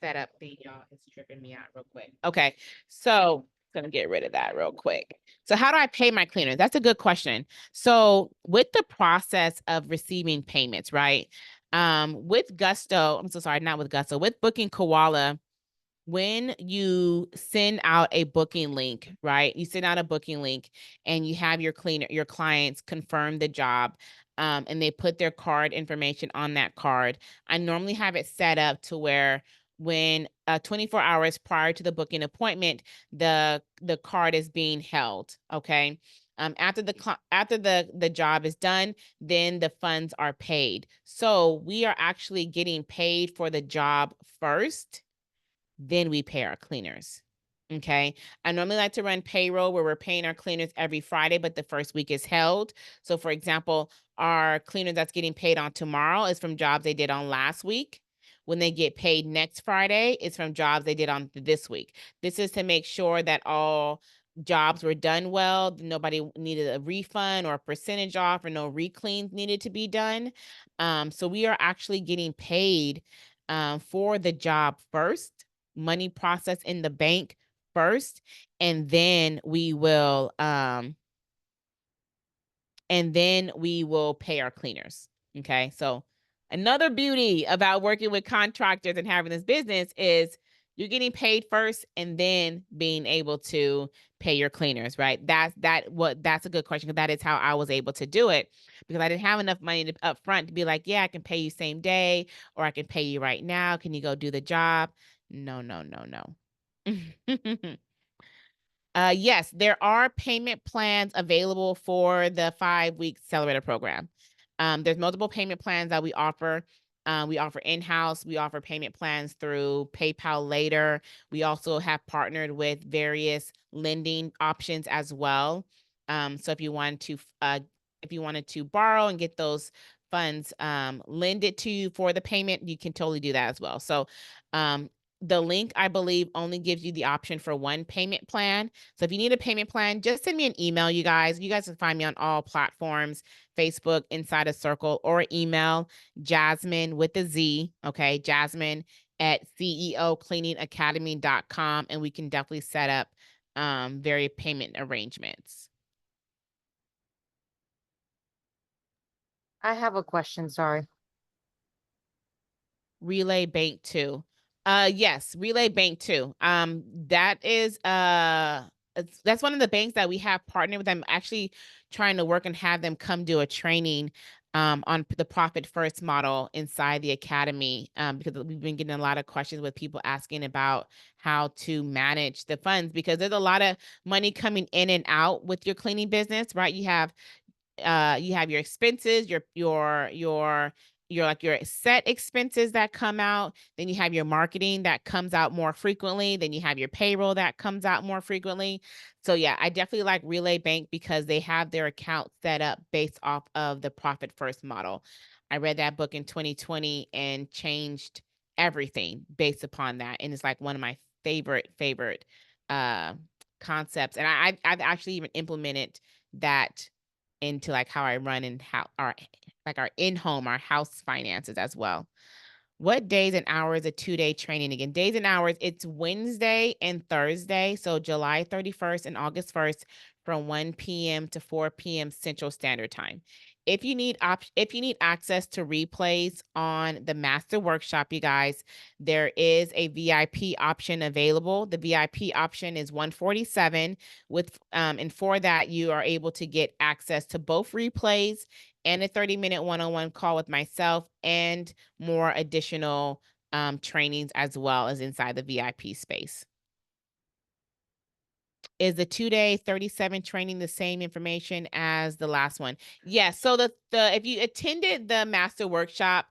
setup thing, y'all, is tripping me out real quick. Okay, so gonna get rid of that real quick. So how do I pay my cleaners? That's a good question. So with the process of receiving payments, right? With Gusto, I'm so sorry, not with Gusto, with Booking Koala, when you send out a booking link, right? You send out a booking link and you have your clients confirm the job, and they put their card information on that card. I normally have it set up to where when 24 hours prior to the booking appointment, the card is being held. Okay. After the job is done, then the funds are paid. So we are actually getting paid for the job first, then we pay our cleaners. Okay. I normally like to run payroll where we're paying our cleaners every Friday, but the first week is held. So, for example, our cleaner that's getting paid on tomorrow is from jobs they did on last week. When they get paid next Friday, it's from jobs they did on this week. This is to make sure that all jobs were done well. Nobody needed a refund or a percentage off, or no recleans needed to be done. So we are actually getting paid for the job first, money process in the bank first, and then we will pay our cleaners. Okay. So another beauty about working with contractors and having this business is you're getting paid first and then being able to pay your cleaners, right? That's a good question, because that is how I was able to do it, because I didn't have enough money up front to be like, yeah, I can pay you same day, or I can pay you right now. Can you go do the job? No, no, no, no. Yes, there are payment plans available for the 5-week accelerator program. There's multiple payment plans that we offer. We offer in-house. We offer payment plans through PayPal later. We also have partnered with various lending options as well. So if you wanted to borrow and get those funds lend it to you for the payment, you can totally do that as well. So the link, I believe, only gives you the option for one payment plan. So if you need a payment plan, just send me an email, you guys. You guys can find me on all platforms, Facebook, Inside a Circle, or email Jazmine with a Z, okay? Jazmine at ceocleaningacademy.com, and we can definitely set up various payment arrangements. I have a question, sorry. Relay Bank 2. Yes, Relay Bank 2. That is that's one of the banks that we have partnered with. I'm actually trying to work and have them come do a training on the profit first model inside the academy, because we've been getting a lot of questions with people asking about how to manage the funds, because there's a lot of money coming in and out with your cleaning business, right? You have your expenses, your like your set expenses that come out, then you have your marketing that comes out more frequently, then you have your payroll that comes out more frequently. So yeah, I definitely like Relay Bank because they have their account set up based off of the profit first model. I read that book in 2020 and changed everything based upon that, and it's like one of my favorite uh concepts, and I've actually even implemented that into like how I run and how our in-home, our house finances as well. What days and hours a 2-day training again? Days and hours, it's Wednesday and Thursday. So July 31st and August 1st from 1 p.m. to 4 p.m. Central Standard Time. If you need access to replays on the master workshop, you guys, there is a VIP option available. The VIP option is 147 with and for that you are able to get access to both replays and a 30-minute one-on-one call with myself and more additional trainings as well as inside the VIP space. Is the 2-day 37 training the same information as the last one? Yes. So the if you attended the master workshop,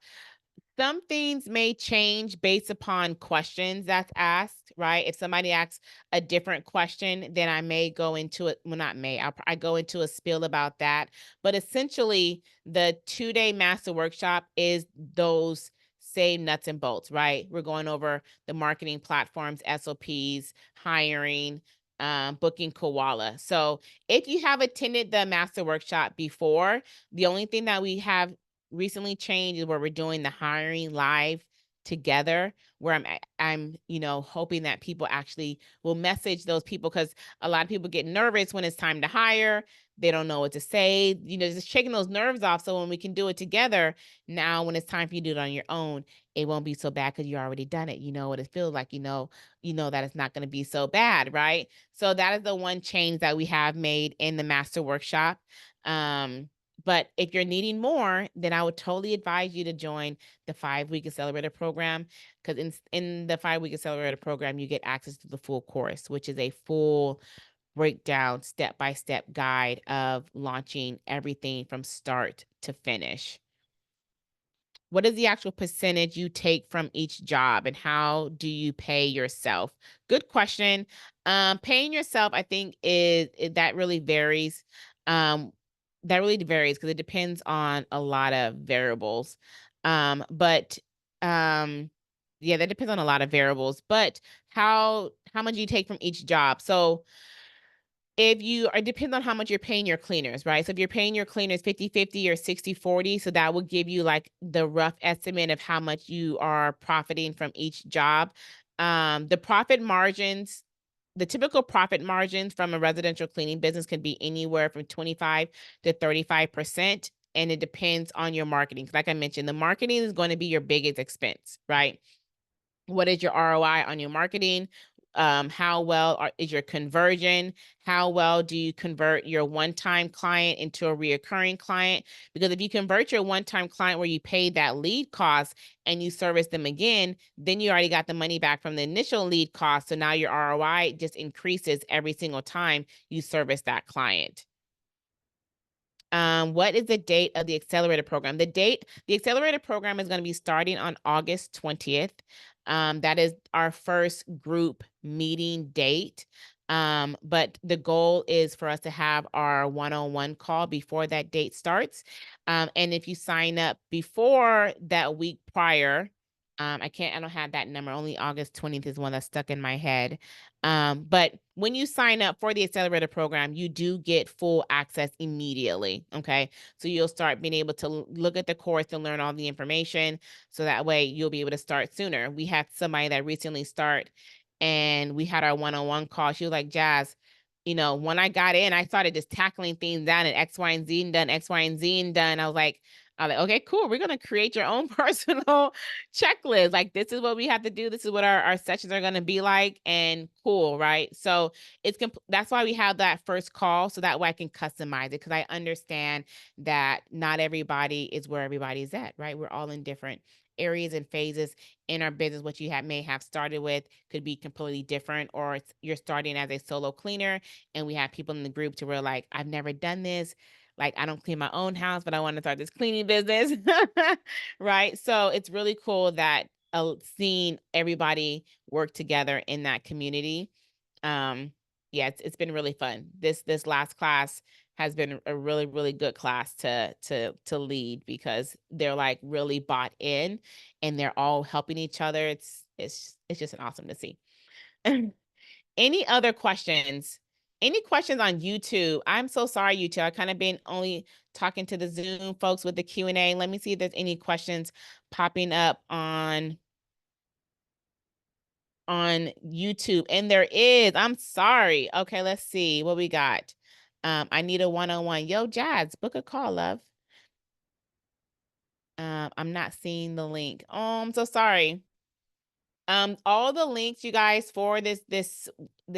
some things may change based upon questions that's asked, right? If somebody asks a different question, then I may go into it. Well, not may, I go into a spiel about that. But essentially, the 2-day master workshop is those same nuts and bolts, right? We're going over the marketing platforms, SOPs, hiring, booking Koala. So if you have attended the master workshop before, the only thing that we have recently changed is where we're doing the hiring live together, where I'm hoping that people actually will message those people, because a lot of people get nervous when it's time to hire. They don't know what to say, just shaking those nerves off. So when we can do it together, now when it's time for you to do it on your own, it won't be so bad because you already done it. You know what it feels like, that it's not going to be so bad, right? So that is the one change that we have made in the master workshop. But if you're needing more, then I would totally advise you to join the 5-week accelerator program, because in the 5-week accelerator program, you get access to the full course, which is a full breakdown, step-by-step guide of launching everything from start to finish. What is the actual percentage you take from each job, and how do you pay yourself? Good question. Paying yourself, I think that really varies. That really varies because it depends on a lot of variables. But yeah, that depends on a lot of variables. But how much you take from each job? So if you it depends on how much you're paying your cleaners, right? So if you're paying your cleaners 50/50 or 60/40, so that will give you like the rough estimate of how much you are profiting from each job. The profit margins, the typical profit margins from a residential cleaning business can be anywhere from 25 to 35%. And it depends on your marketing. Like I mentioned, the marketing is going to be your biggest expense, right? What is your ROI on your marketing? How well is your conversion? How well do you convert your one-time client into a reoccurring client? Because if you convert your one-time client where you paid that lead cost and you service them again, then you already got the money back from the initial lead cost. So now your ROI just increases every single time you service that client. What is the date of the accelerator program? The accelerator program is going to be starting on August 20th. That is our first group meeting date. But the goal is for us to have our one-on-one call before that date starts. And if you sign up before that week prior, I don't have that number. Only August 20th is one that's stuck in my head. But when you sign up for the accelerator program, you do get full access immediately. Okay. So you'll start being able to look at the course and learn all the information. So that way you'll be able to start sooner. We had somebody that recently start, and we had our one-on-one call. She was like, Jazz, when I got in, I started just tackling things down, and X, Y, and Z and done, X, Y, and Z and done. I was like, I'm like, okay, cool. We're gonna create your own personal checklist. Like, this is what we have to do. This is what our sessions are gonna be like, and cool, right? So that's why we have that first call, so that way I can customize it, because I understand that not everybody is where everybody's at, right? We're all in different areas and phases in our business. What you may have started with could be completely different, or you're starting as a solo cleaner, and we have people in the group to where like, I've never done this. Like, I don't clean my own house, but I want to start this cleaning business. Right. So it's really cool that seeing everybody work together in that community. Um, yeah, it's been really fun. This last class has been a really, really good class to lead, because they're like really bought in, and they're all helping each other. It's just awesome to see. Any other questions? Any questions on YouTube? I'm so sorry, YouTube. I kind of been only talking to the Zoom folks with the Q&A. Let me see if there's any questions popping up on YouTube. And there is. I'm sorry. Okay, let's see what we got. I need a one-on-one. Yo, Jazz, book a call, love. I'm not seeing the link. Oh, I'm so sorry. All the links, you guys, for this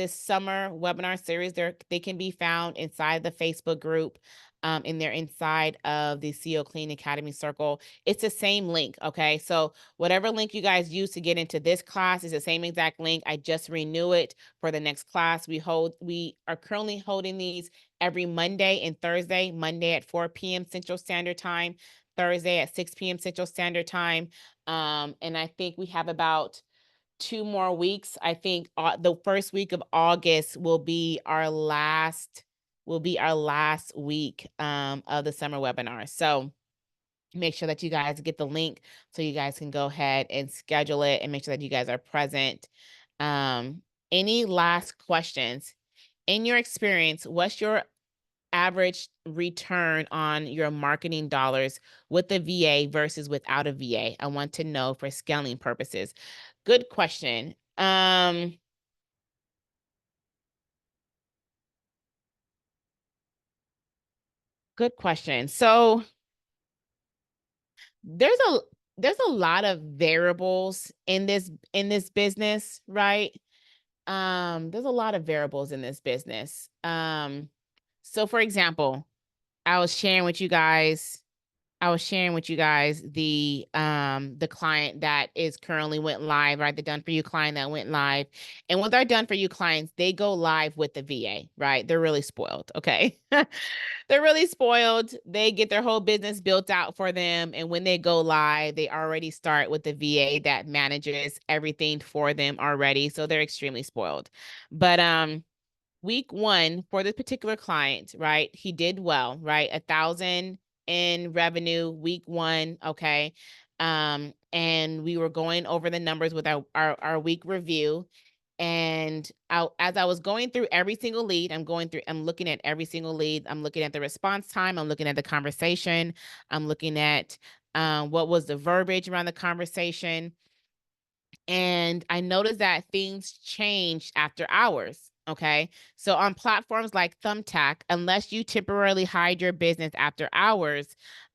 summer webinar series, they can be found inside the Facebook group. And they're inside of the CEO Clean Academy circle. It's the same link. Okay. So whatever link you guys use to get into this class is the same exact link. I just renew it for the next class. We are currently holding these every Monday and Thursday. Monday at 4 p.m. Central Standard Time, Thursday at 6 p.m. Central Standard Time. And I think we have about 2 more weeks. I think the first week of August will be our last week of the summer webinar. So make sure that you guys get the link, so you guys can go ahead and schedule it, and make sure that you guys are present. Any last questions? In your experience, what's your average return on your marketing dollars with the VA versus without a VA? I want to know for scaling purposes. Good question. Good question. So there's a lot of variables in this business, right? There's a lot of variables in this business. So for example, I was sharing with you guys the client that is currently went live, right? The done for you client that went live. And with our done for you clients, they go live with the VA, right? They're really spoiled. Okay. They're really spoiled. They get their whole business built out for them. And when they go live, they already start with the VA that manages everything for them already. So they're extremely spoiled. But week 1 for this particular client, right? He did well, right? 1,000 in revenue week 1. Okay. And we were going over the numbers with our week review. And as I was going through every single lead, I'm looking at every single lead. I'm looking at the response time. I'm looking at the conversation. I'm looking at what was the verbiage around the conversation. And I noticed that things changed after hours. Okay. So on platforms like Thumbtack, unless you temporarily hide your business after hours,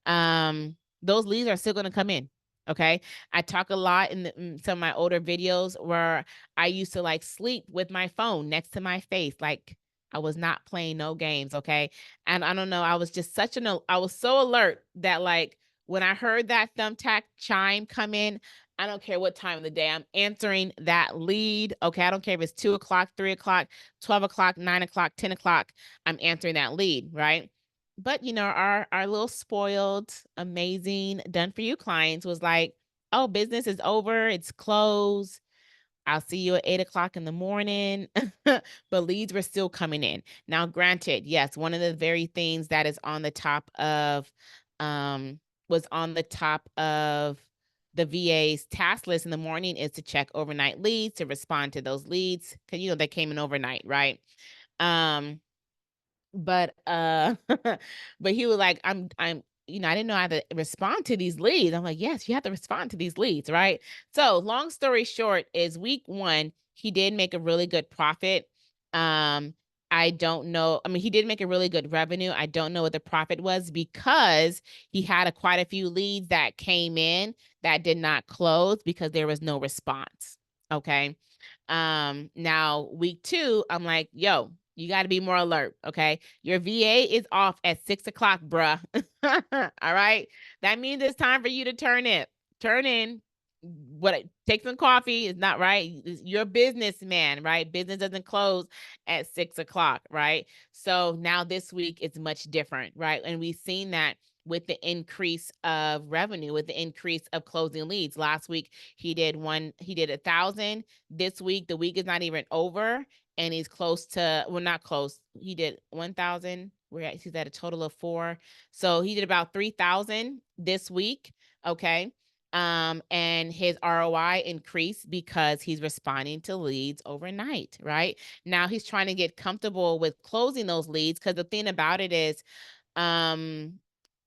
those leads are still going to come in. Okay. I talk a lot in some of my older videos where I used to like sleep with my phone next to my face. Like, I was not playing no games. Okay. And I don't know, I was just I was so alert that like when I heard that Thumbtack chime come in, I don't care what time of the day, I'm answering that lead. Okay. I don't care if it's 2 o'clock, 3 o'clock, 12 o'clock, 9 o'clock, 10 o'clock. I'm answering that lead. Right. But our little spoiled, amazing, done for you clients was like, oh, business is over. It's closed. I'll see you at 8 o'clock in the morning. But leads were still coming in. Now, granted, yes, one of the very things that is on the top of, was on the top of the VA's task list in the morning is to check overnight leads, to respond to those leads. Cause they came in overnight, right? But but he was like, I'm I didn't know how to respond to these leads. I'm like, yes, you have to respond to these leads, right? So long story short is week 1, he did make a really good profit. I don't know. I mean, he did make a really good revenue. I don't know what the profit was because he had quite a few leads that came in that did not close because there was no response. Okay. Now week 2, I'm like, yo, you got to be more alert. Okay. Your VA is off at 6 o'clock, bruh. All right. That means it's time for you to turn in. Take some coffee is not right. You're a businessman, right? Business doesn't close at 6 o'clock, right? So now this week it's much different, right? And we've seen that with the increase of revenue, with the increase of closing leads. Last week he did 1,000. This week the week is not even over, and he's close to, well, not close. He did 1,000. He's at a total of 4. So he did about 3,000 this week. Okay. And his ROI increased because he's responding to leads overnight, right? Now he's trying to get comfortable with closing those leads, because the thing about it is, um,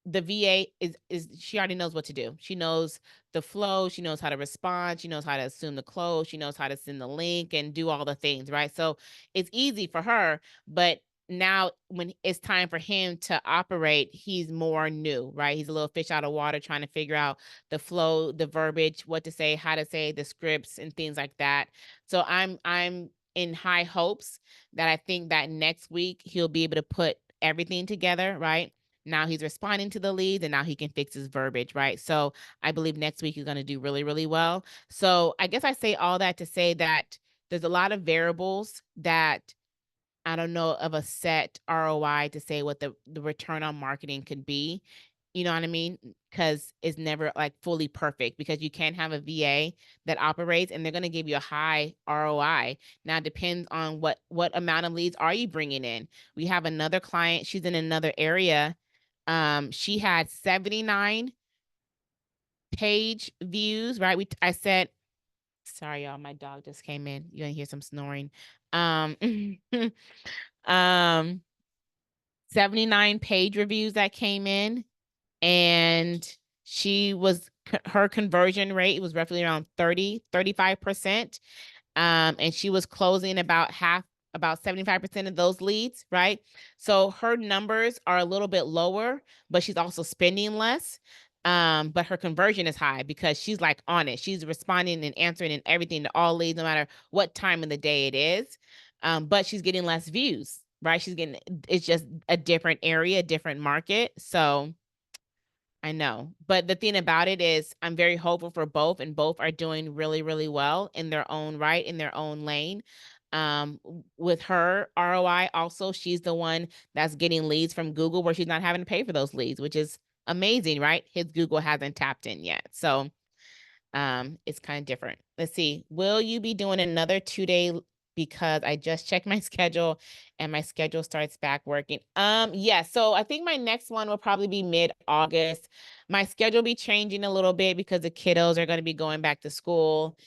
the VA is she already knows what to do. She knows the flow, she knows how to respond, she knows how to assume the close, she knows how to send the link and do all the things, right? So it's easy for her, but now when it's time for him to operate, he's more new, right? He's a little fish out of water trying to figure out the flow, the verbiage, what to say, how to say, the scripts and things like that. So I'm in high hopes that I think that next week he'll be able to put everything together, right? Now he's responding to the leads, and now he can fix his verbiage, right? So I believe next week he's going to do really, really well. So I guess I say all that to say that there's a lot of variables that I don't know of a set ROI to say what the return on marketing could be. You know what I mean? Because it's never like fully perfect, because you can't have a VA that operates and they're going to give you a high ROI. Now it depends on what amount of leads are you bringing in. We have another client, she's in another area. She had 79 page views, right? I said, sorry y'all, my dog just came in. You're gonna hear some snoring. Um um 79 page reviews that came in, and her conversion rate was roughly around 35%. And she was closing about 75% of those leads, right? So her numbers are a little bit lower, but she's also spending less. But her conversion is high because she's like on it. She's responding and answering and everything to all leads, no matter what time of the day it is. But she's getting less views, right? It's just a different area, a different market. So I know. But the thing about it is I'm very hopeful for both, and both are doing really, really well in their own right, in their own lane. With her ROI also, she's the one that's getting leads from Google where she's not having to pay for those leads, which is amazing, right? His Google hasn't tapped in yet. So it's kind of different. Let's see. Will you be doing another 2-day, because I just checked my schedule and my schedule starts back working? Yeah, so I think my next one will probably be mid-August. My schedule will be changing a little bit because the kiddos are going to be going back to school.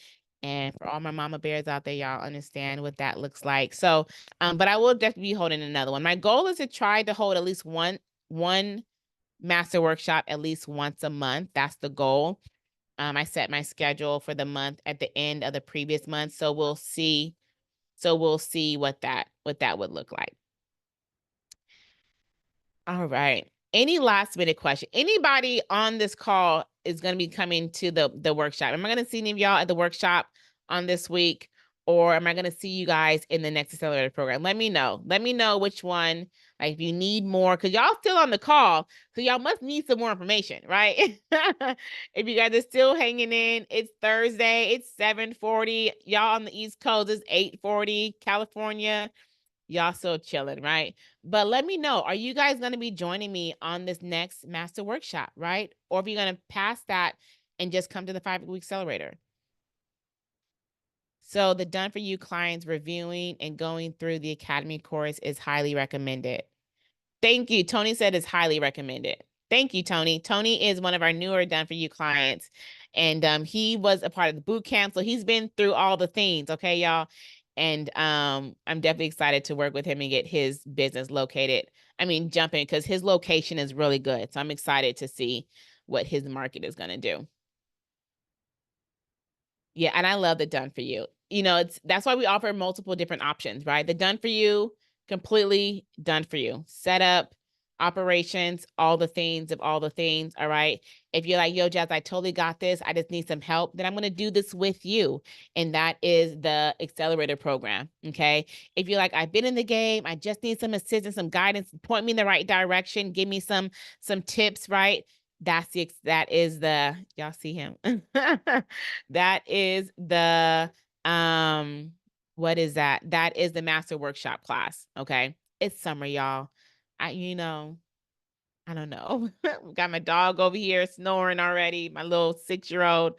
And for all my mama bears out there, y'all understand what that looks like. So, but I will definitely be holding another one. My goal is to try to hold at least one master workshop at least once a month. That's the goal. I set my schedule for the month at the end of the previous month. So we'll see. So we'll see what that would look like. All right. Any last minute question? Anybody on this call is going to be coming to the workshop? Am I going to see any of y'all at the workshop on this week? Or am I going to see you guys in the next accelerator program? Let me know. Let me know which one. Like if you need more, because y'all still on the call, so y'all must need some more information, right? If you guys are still hanging in, it's Thursday. It's 7:40. Y'all on the East Coast, it's 8:40. California, y'all still chilling, right? But let me know, are you guys going to be joining me on this next master workshop, right? Or if you're going to pass that and just come to the 5-week accelerator. So the Done For You clients reviewing and going through the Academy course is highly recommended. Thank you. Tony said it's highly recommended. Thank you, Tony. Tony is one of our newer Done For You clients. And he was a part of the boot camp. So he's been through all the things. Okay, y'all. And I'm definitely excited to work with him and get his business located. I mean, jumping, because his location is really good. So I'm excited to see what his market is going to do. Yeah, and I love the Done For You. That's why we offer multiple different options, right? The Done For You completely done for you. Setup, operations, all the things of all the things. All right. If you're like, yo, Jazz, I totally got this. I just need some help. Then I'm going to do this with you. And that is the accelerator program. Okay. If you're like, I've been in the game, I just need some assistance, some guidance, point me in the right direction, give me some tips, right? That is the, y'all see him. That is the what is that? That is the master workshop class. Okay. It's summer, y'all. I don't know. Got my dog over here snoring already, my little 6-year-old.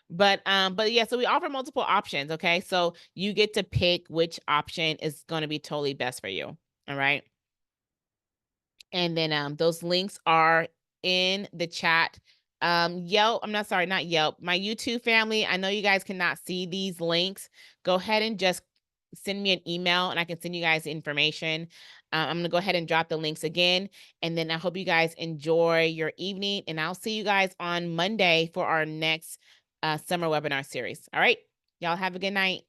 But yeah, so we offer multiple options. Okay. So you get to pick which option is going to be totally best for you. All right. And then those links are in the chat. Yelp, I'm not sorry, not Yelp. My YouTube family, I know you guys cannot see these links. Go ahead and just send me an email and I can send you guys information. I'm going to go ahead and drop the links again. And then I hope you guys enjoy your evening. And I'll see you guys on Monday for our next summer webinar series. All right. Y'all have a good night.